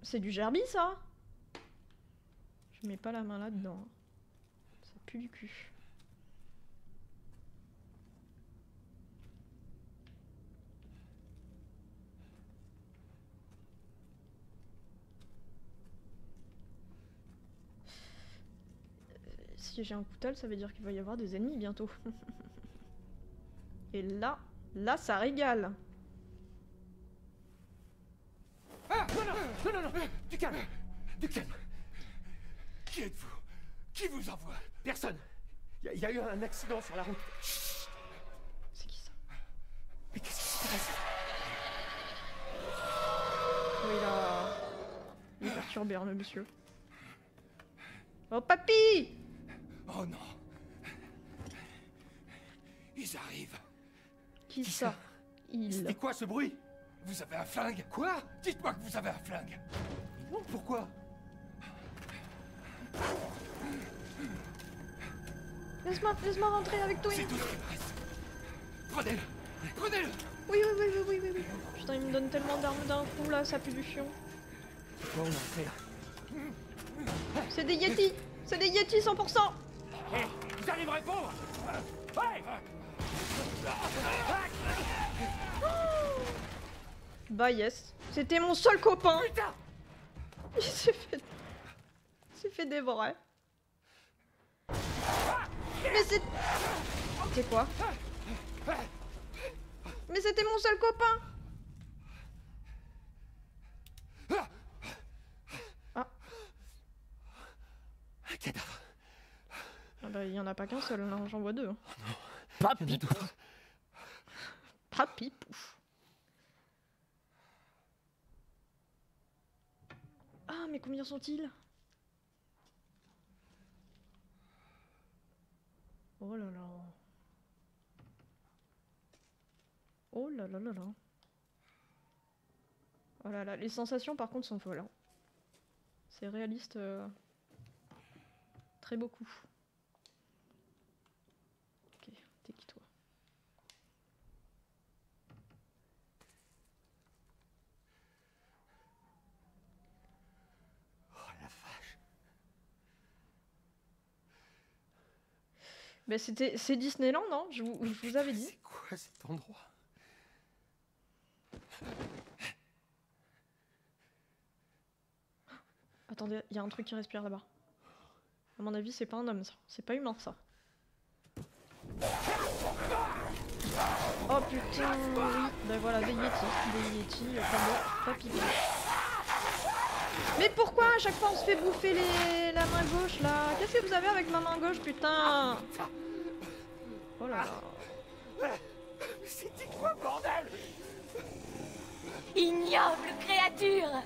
C'est du gerbille ça? Je mets pas la main là-dedans. Ça pue du cul. Si j'ai un couteau, ça veut dire qu'il va y avoir des ennemis bientôt. Et là, ça régale. Ah non, non, non, non, non, du calme, du calme. Qui êtes-vous? Qui vous envoie? Personne. Il y a eu un accident sur la route. C'est qui ça? Mais qu'est-ce qui se passe? Oui, il est perturbé, hein, le monsieur. Oh, papy! Oh non. Ils arrivent. Qui ça? C'était Il. quoi ce bruit? Vous avez un flingue? Quoi? Dites-moi que vous avez un flingue. Non, pourquoi? Laisse-moi rentrer avec toi. C'est tout ce qui me reste. Prenez-le. Prenez-le. Oui. Putain, il me donne tellement d'armes d'un coup là, ça pue du fion. Quoi on a fait là? C'est des Yetis! C'est des Yetis 100%! Hé, vous allez me répondre? Ouais! Bah yes, c'était mon seul copain! Putain! Il s'est fait dévorer. Mais c'est... C'est quoi? Mais c'était mon seul copain! Ah. Un cadavre. Ah bah il y en a pas qu'un seul, là, j'en vois deux. Papy. Papy pouf. Ah mais combien sont-ils? Oh là là. Oh là là là là. Oh là là, les sensations par contre sont folles. Hein. C'est réaliste très beaucoup. Ok, t'es qui toi? Oh la vache. Bah c'est Disneyland, non? Je vous avais dit. C'est quoi cet endroit? Attendez, il y a un truc qui respire là-bas. À mon avis, c'est pas un homme, ça. C'est pas humain, ça. Oh putain, oui. Ben voilà, des Yetis, pas pipi. Mais pourquoi à chaque fois on se fait bouffer la main gauche là? Qu'est-ce que vous avez avec ma main gauche, putain? Oh là là. C'était quoi, bordel? Ignoble créature!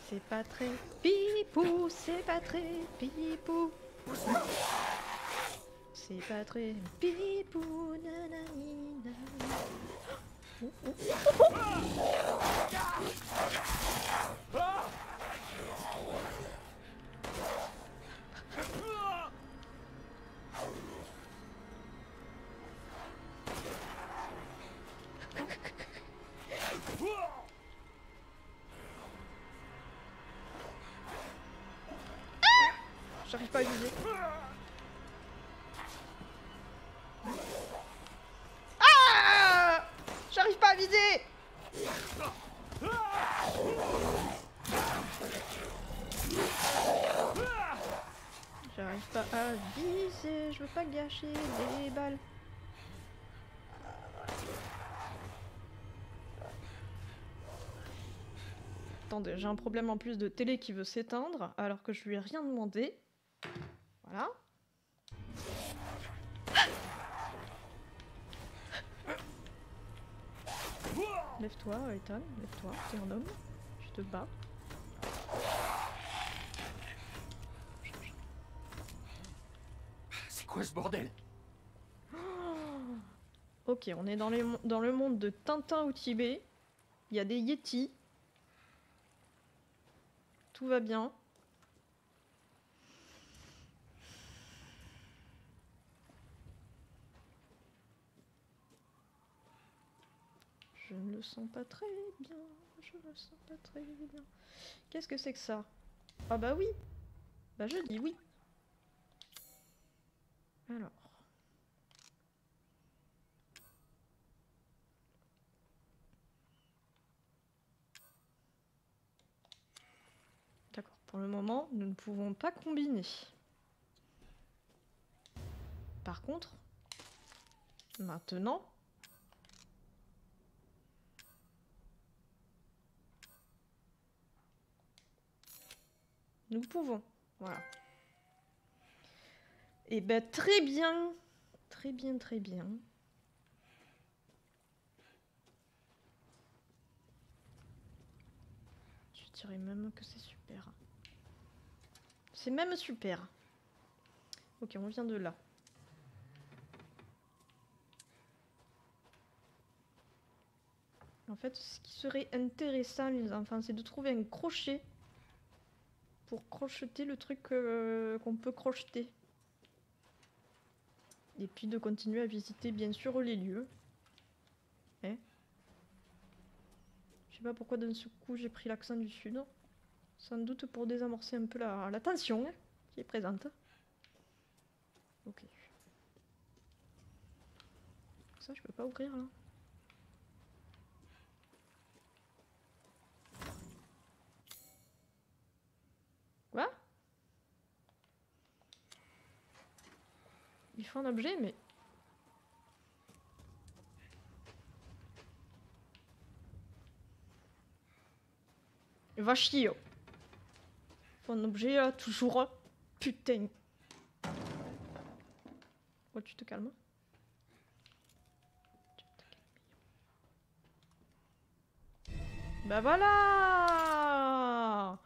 C'est pas très pipou, c'est pas très pipou. C'est pas très pipou, nanani, nanani. Oh, oh, oh, oh. J'arrive pas à viser. Ah! J'arrive pas à viser. J'arrive pas à viser, je veux pas gâcher des balles. Attendez, j'ai un problème en plus de télé qui veut s'éteindre alors que je lui ai rien demandé. Voilà. Lève-toi, Ethan, lève-toi, t'es un homme. Je te bats. C'est quoi ce bordel? Ok, on est dans le monde de Tintin au Tibet. Il y a des Yetis. Tout va bien. Je ne le sens pas très bien. Je le sens pas très bien. Qu'est-ce que c'est que ça? Ah bah oui. Bah je dis oui. Alors. D'accord. Pour le moment, nous ne pouvons pas combiner. Par contre, maintenant... nous pouvons. Voilà. Et ben très bien. Très bien, très bien. Je dirais même que c'est super. C'est même super. Ok, on vient de là. En fait, ce qui serait intéressant, les enfants, c'est de trouver un crochet pour crocheter le truc qu'on peut crocheter. Et puis de continuer à visiter, bien sûr, les lieux. Eh, je sais pas pourquoi d'un seul coup j'ai pris l'accent du sud. Sans doute pour désamorcer un peu la tension qui est présente. Ok. Ça, je peux pas ouvrir là. Quoi? Il faut un objet, mais... va chier. Faut un objet là, toujours. Putain. Oh, tu te calmes. Bah voilà.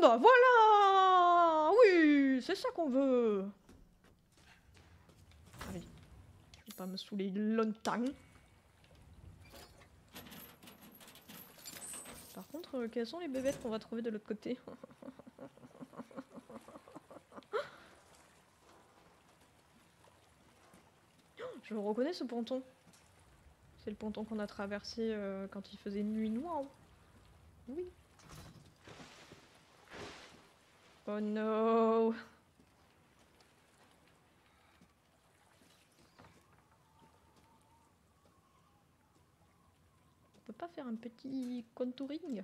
Bah voilà. Oui, c'est ça qu'on veut. Allez, je vais pas me saouler longtemps. Par contre, quelles sont les bébêtes qu'on va trouver de l'autre côté? Je reconnais ce ponton. C'est le ponton qu'on a traversé quand il faisait nuit noire. Oui. Oh no. On peut pas faire un petit contouring?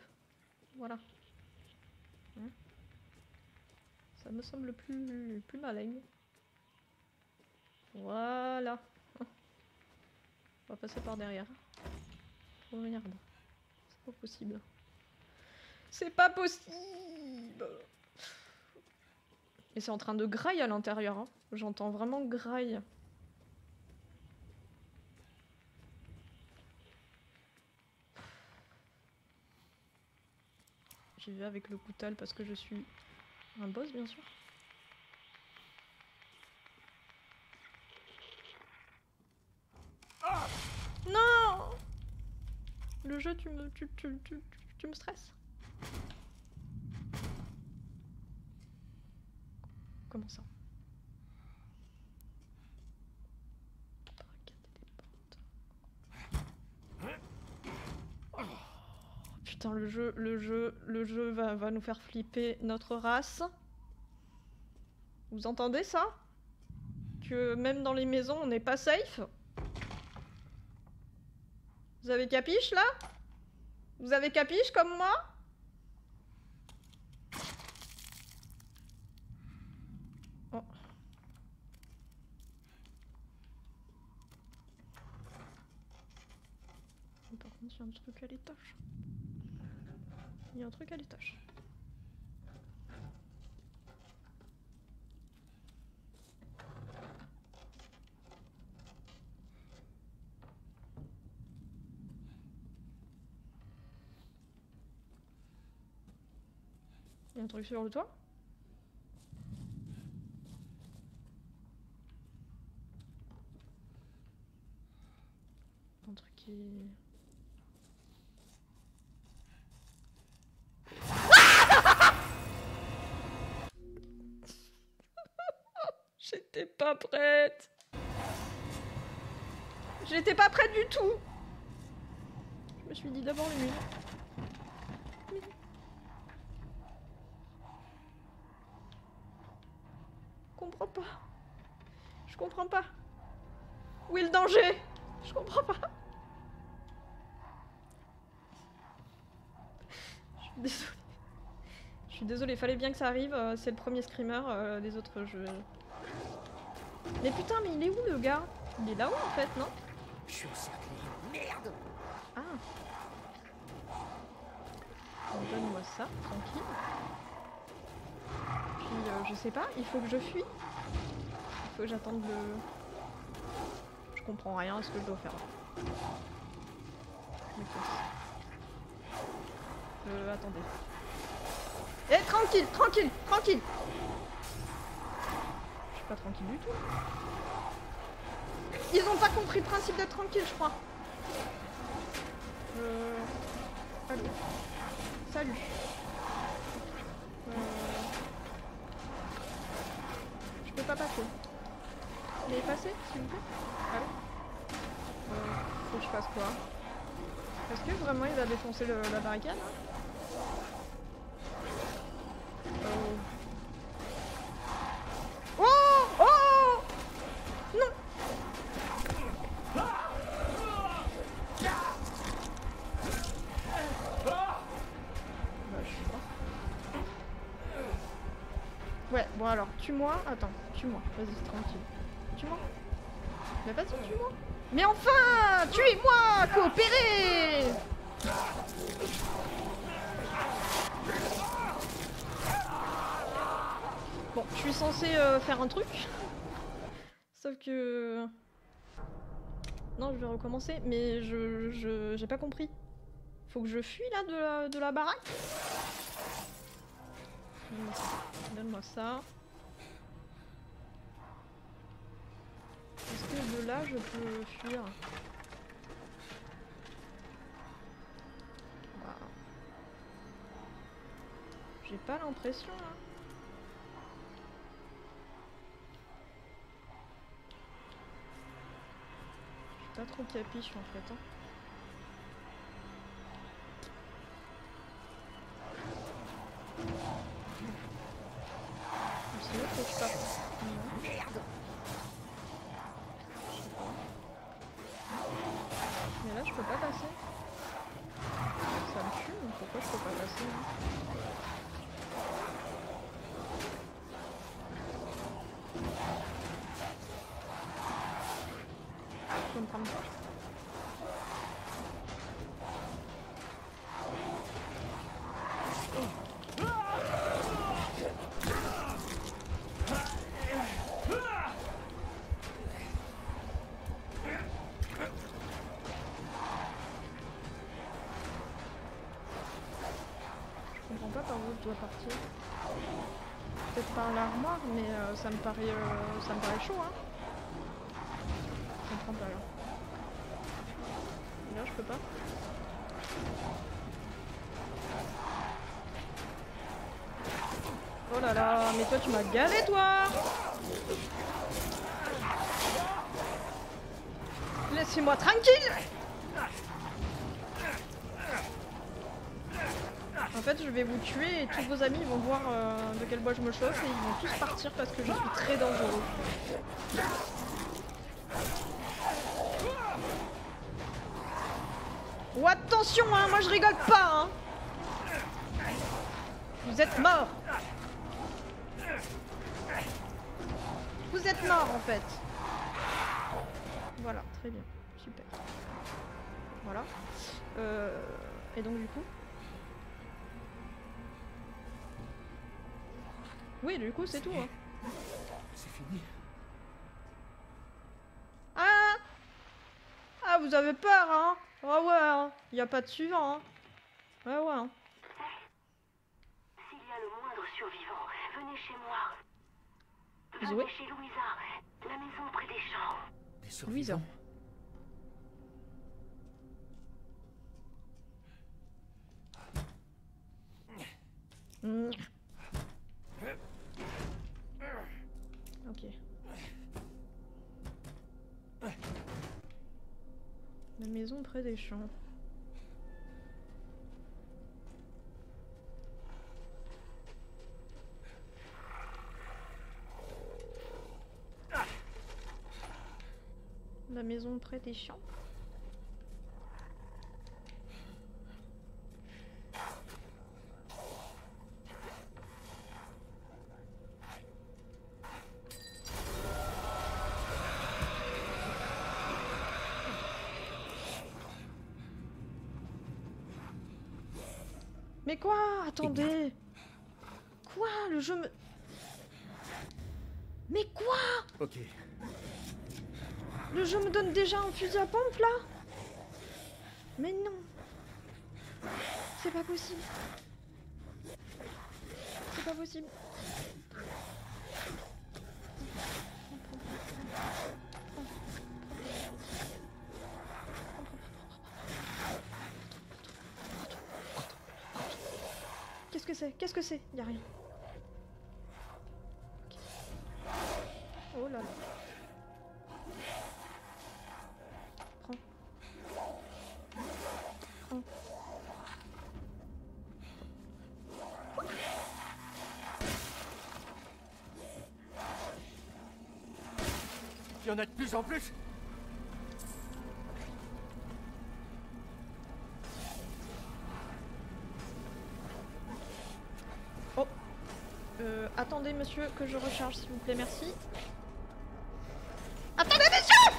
Voilà. Hein, ça me semble plus malin. Voilà. On va passer par derrière. Oh, regarde. C'est pas possible. C'est pas possible! Et c'est en train de grailler à l'intérieur. Hein. J'entends vraiment graille. J'y vais avec le coutal parce que je suis un boss, bien sûr. Non! Le jeu, tu me stresses. Comment ça? Putain, le jeu va nous faire flipper notre race. Vous entendez ça? Que même dans les maisons, on n'est pas safe? Vous avez capiche là? Vous avez capiche comme moi? Oh. Par contre, il y a un truc à l'étage. Il y a un truc à l'étage. Il y a un truc sur le toit? Un truc qui... J'étais pas prête. J'étais pas prête du tout. Je me suis dit d'abord les murs. Je comprends pas. Je comprends pas. Où est le danger? Je comprends pas. Je suis désolée. Je suis désolée, fallait bien que ça arrive. C'est le premier screamer. Les autres, je... Mais putain, mais il est où le gars? Il est là-haut en fait, non? Je suis encerclé. Merde! Ah. Donne-moi ça, tranquille. Puis je sais pas, il faut que je fuis. Il faut que j'attende le... Je comprends rien à ce que je dois faire. Je me casse. Attendez. Eh, tranquille, tranquille, tranquille! Je suis pas tranquille du tout. Ils ont pas compris le principe d'être tranquille, je crois. Allô. Salut. Je peux pas passer. Vous pouvez passer, s'il vous plaît? Allô. Faut que je fasse quoi? Est-ce que vraiment il va défoncer la barricade? Oh! Oh! Non! Ouais, bon alors, tue-moi. Attends, tue-moi. Vas-y, tranquille. Tue-moi. Mais vas-y, tue-moi. Mais enfin! Tuez-moi! Coopérez! Bon, je suis censée faire un truc. Sauf que... Non, je vais recommencer, mais j'ai pas compris. Faut que je fuis là de la baraque? Donne-moi ça. Est-ce que de là je peux fuir? Bah... J'ai pas l'impression là. Pas trop capiche en fait. Hein. C'est là que je pars. Merde. Mais là je peux pas passer. comprends pas par où je dois partir. Peut-être par l'armoire, mais ça me paraît chaud, hein. Je comprends pas là. Là, je peux pas. Oh là là, mais toi tu m'as gavé, toi! Laissez-moi tranquille! En fait, je vais vous tuer et tous vos amis vont voir de quel bois je me chauffe et ils vont tous partir parce que je suis très dangereux. Oh, attention, hein, moi je rigole pas, hein! Vous êtes morts! Vous êtes morts en fait! Voilà, très bien, super. Voilà. Et donc du coup? Oui, du coup c'est tout, hein. C'est fini. Ah! Ah, vous avez peur, hein? Ah ouais, hein. Y a pas de suivant, hein. Ouais, ouais, hein. S'il y a le moindre survivant, venez chez moi. Zoé? Venez chez Louisa, la maison près des champs. Des survivants. Mmh. Ok. La maison près des champs. La maison près des champs. Mais quoi? Attendez! Quoi? Le jeu me... Mais quoi? Ok. Le jeu me donne déjà un fusil à pompe là? Mais non! C'est pas possible! C'est pas possible! Qu'est-ce que c'est? Qu'est-ce que c'est? Y'a rien. Okay. Oh là là. Prends. Prends. Il y en a de plus en plus. Oh. Attendez monsieur que je recharge s'il vous plaît, merci. Attendez monsieur!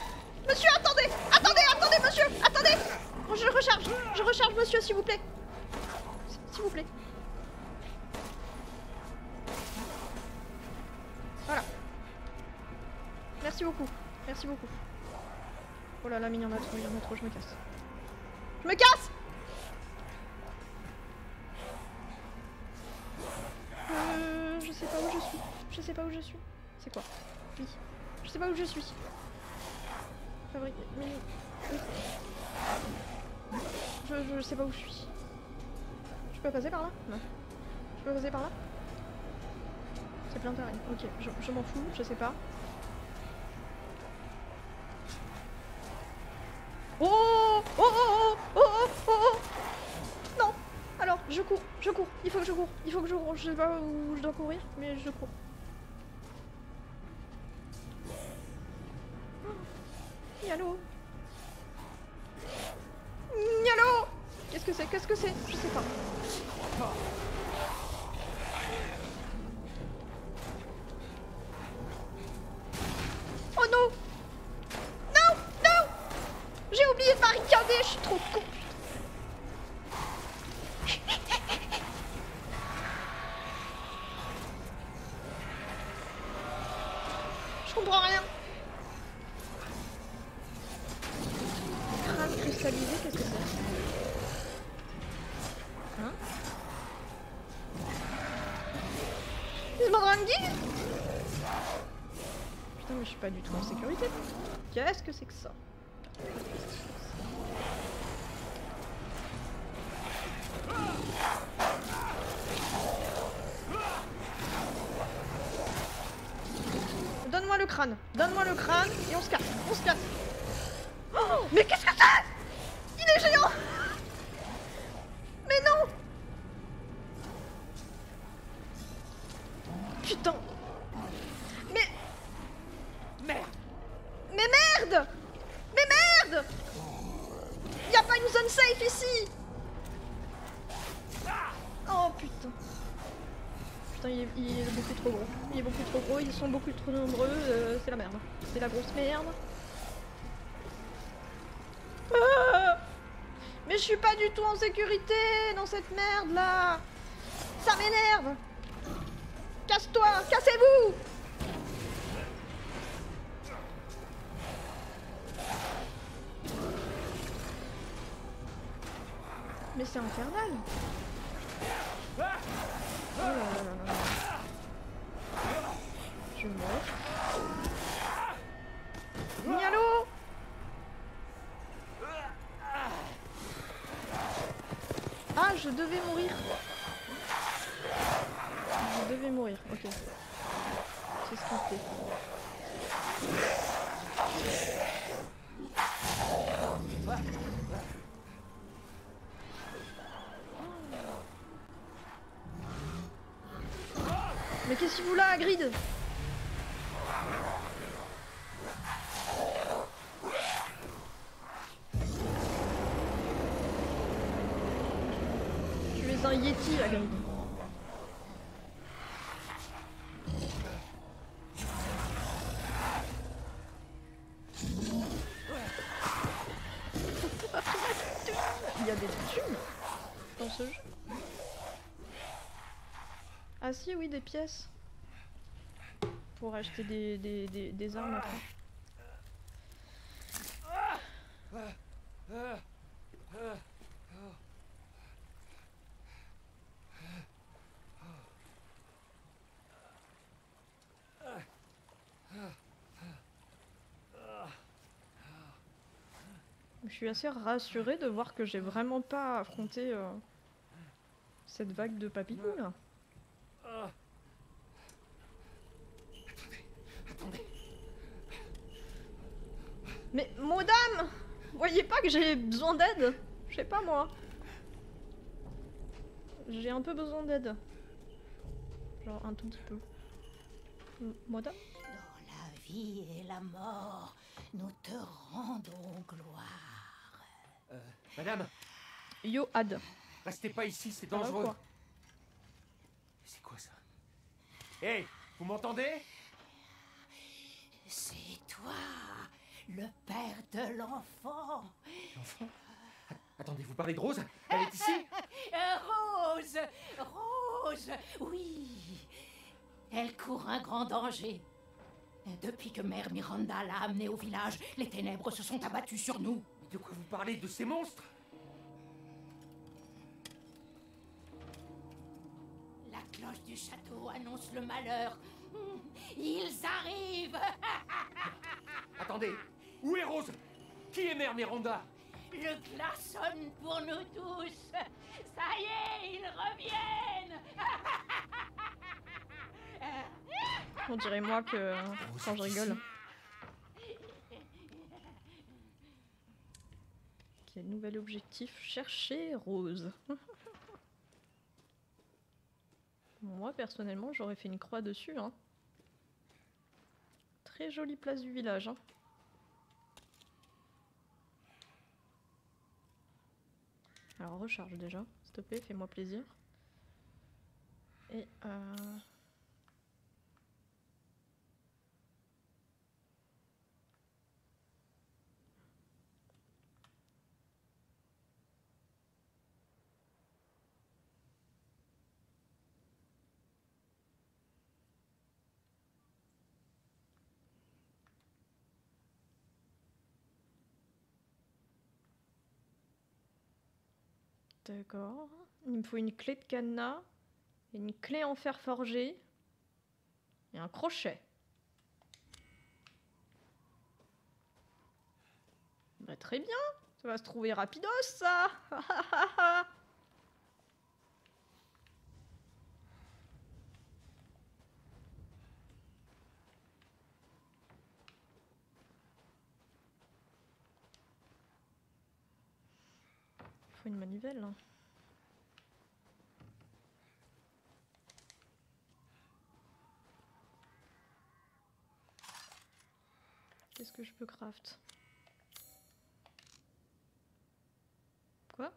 Monsieur, attendez! Attendez, attendez monsieur! Attendez! Oh, je recharge monsieur s'il vous plaît. S'il vous plaît. Voilà. Merci beaucoup. Merci beaucoup. Oh là là, mais il y en a trop, je me casse. Je me casse! Je sais pas où je suis. Je sais pas où je suis. C'est quoi? Oui. Je sais pas où je suis. Fabrique. Mais... Oui. Je sais pas où je suis. Je peux passer par là? Non. Je peux passer par là? C'est plein de terrain. Ok, je m'en fous, je sais pas. Oh oh oh oh oh oh oh oh. Non. Alors, je cours. Il faut que je cours. Je sais pas où je dois courir, mais je cours. Yallo. Yallo. Qu'est-ce que c'est? Je sais pas. Oh non. Non. J'ai oublié de barricader, je suis trop con. Je comprends rien. Crâne cristallisé, qu'est-ce que c'est? Hein? Miss Mandrangi? Putain, mais je suis pas du tout en sécurité. Qu'est-ce que c'est que ça? Donne-moi le crâne et on se casse, Oh, mais qu'est-ce que c'est? Il est géant. Mais non. Putain. Merde! Mais merde. Y a pas une zone safe ici. Oh putain. Putain, il est beaucoup trop gros. Ils sont beaucoup trop nombreux. C'est la merde. C'est la grosse merde. Ah, mais je suis pas du tout en sécurité dans cette merde là. Ça m'énerve. Casse-toi, cassez-vous. Mais c'est infernal. Oh là là là là. Je meurs. Mialo. Ah, je devais mourir. Ok. C'est ce qu'il fait. Mais qu'est-ce qu'il fout là, Hagrid? Tu es un Yeti, Hagrid. Il y a des thunes dans ce jeu. Ah si, oui, des pièces. Pour acheter des armes après. Je suis assez rassurée de voir que j'ai vraiment pas affronté cette vague de papillons là. Attendez. Mais madame, vous voyez pas que j'ai besoin d'aide? Je sais pas moi. J'ai un peu besoin d'aide. Genre un tout petit peu. Madame? Dans la vie et la mort, nous te rendons gloire. Madame, Yo Ad. restez pas ici, c'est Ça va, dangereux. quoi? C'est quoi ça? Hé, vous m'entendez? C'est toi, le père de l'enfant. L'enfant? Attendez, vous parlez de Rose? Elle est ici? Rose, oui. Elle court un grand danger. Depuis que Mère Miranda l'a amenée au village, les ténèbres se sont abattues sur nous. De quoi vous parlez? De ces monstres? La cloche du château annonce le malheur. Ils arrivent. Attendez, où est Rose? Qui est Mère Miranda? Le glaçonne pour nous tous. Ça y est, ils reviennent. On dirait moi que quand je rigole. Ok, nouvel objectif, chercher Rose. Moi personnellement j'aurais fait une croix dessus. Hein. Très jolie place du village. Hein. Alors recharge déjà, s'il te plaît, fais-moi plaisir. Et d'accord. Il me faut une clé de cadenas et une clé en fer forgé. Et un crochet. Bah, très bien. Ça va se trouver rapidos, ça. Il faut une manivelle. Hein. Qu'est-ce que je peux craft? Quoi?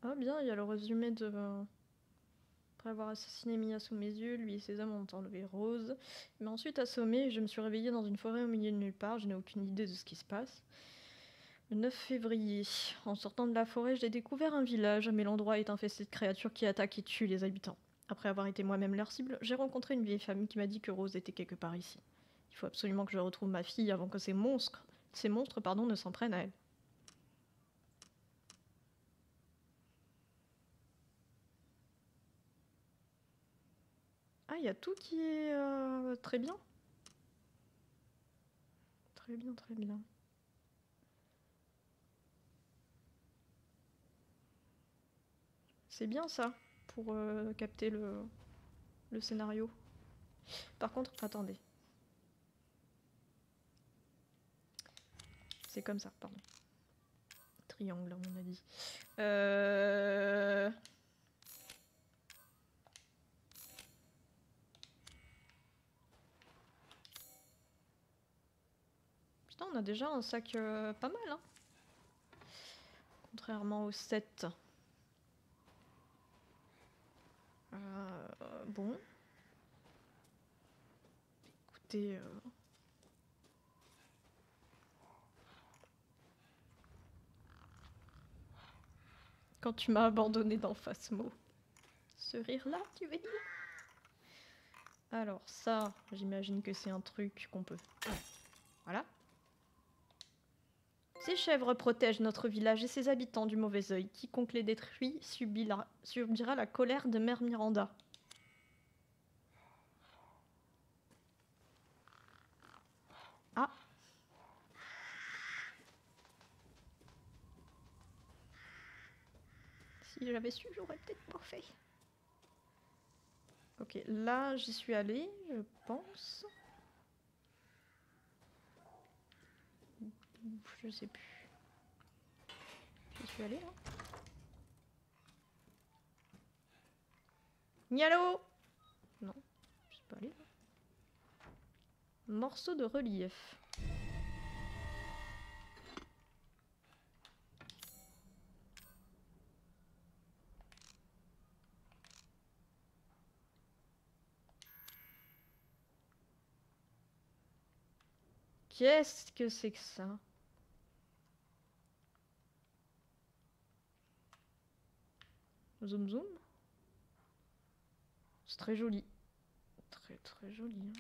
Ah bien, il y a le résumé de... Après avoir assassiné Mia sous mes yeux, lui et ses hommes ont enlevé Rose. Il m'a ensuite assommé et je me suis réveillée dans une forêt au milieu de nulle part. Je n'ai aucune idée de ce qui se passe. Le 9 février, en sortant de la forêt, j'ai découvert un village, mais l'endroit est infesté de créatures qui attaquent et tuent les habitants. Après avoir été moi-même leur cible, j'ai rencontré une vieille femme qui m'a dit que Rose était quelque part ici. Il faut absolument que je retrouve ma fille avant que ces monstres ne s'en prennent à elle. Ah, il y a tout qui est très bien. Très bien, très bien. C'est bien ça, pour capter le scénario. Par contre, attendez. C'est comme ça, pardon. Triangle, on a dit. Putain, on a déjà un sac pas mal, hein. Contrairement au 7. Bon. Écoutez... Quand tu m'as abandonné dans Phasmo. Ce rire-là, tu veux dire? Alors ça, j'imagine que c'est un truc qu'on peut... Voilà. Ces chèvres protègent notre village et ses habitants du mauvais œil. Quiconque les détruit subira la colère de Mère Miranda. Ah. Si j'avais su, j'aurais peut-être pas fait. Ok, là j'y suis allée, je pense. Je sais plus. J'y suis allée là. Nialo! Non, je suis pas allée là. Morceau de relief. Qu'est-ce que c'est que ça? Zoom zoom. C'est très joli. Très très joli. Hein.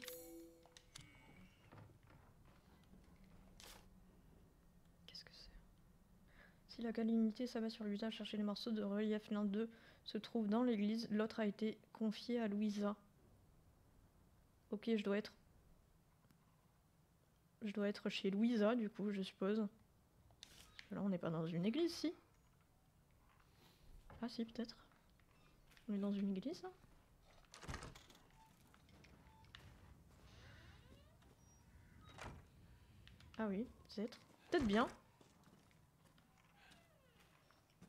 Qu'est-ce que c'est? Si la calamité s'abat sur le visage, chercher les morceaux de relief. L'un d'eux se trouve dans l'église, l'autre a été confié à Louisa. Ok, je dois être chez Louisa, du coup, je suppose. Parce que là, on n'est pas dans une église, si? Ah si, peut-être. On est dans une église, là? Ah oui, peut-être. Peut-être bien.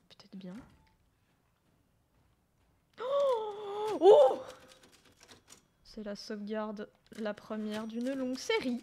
Peut-être bien. Oh! C'est la sauvegarde, la première d'une longue série.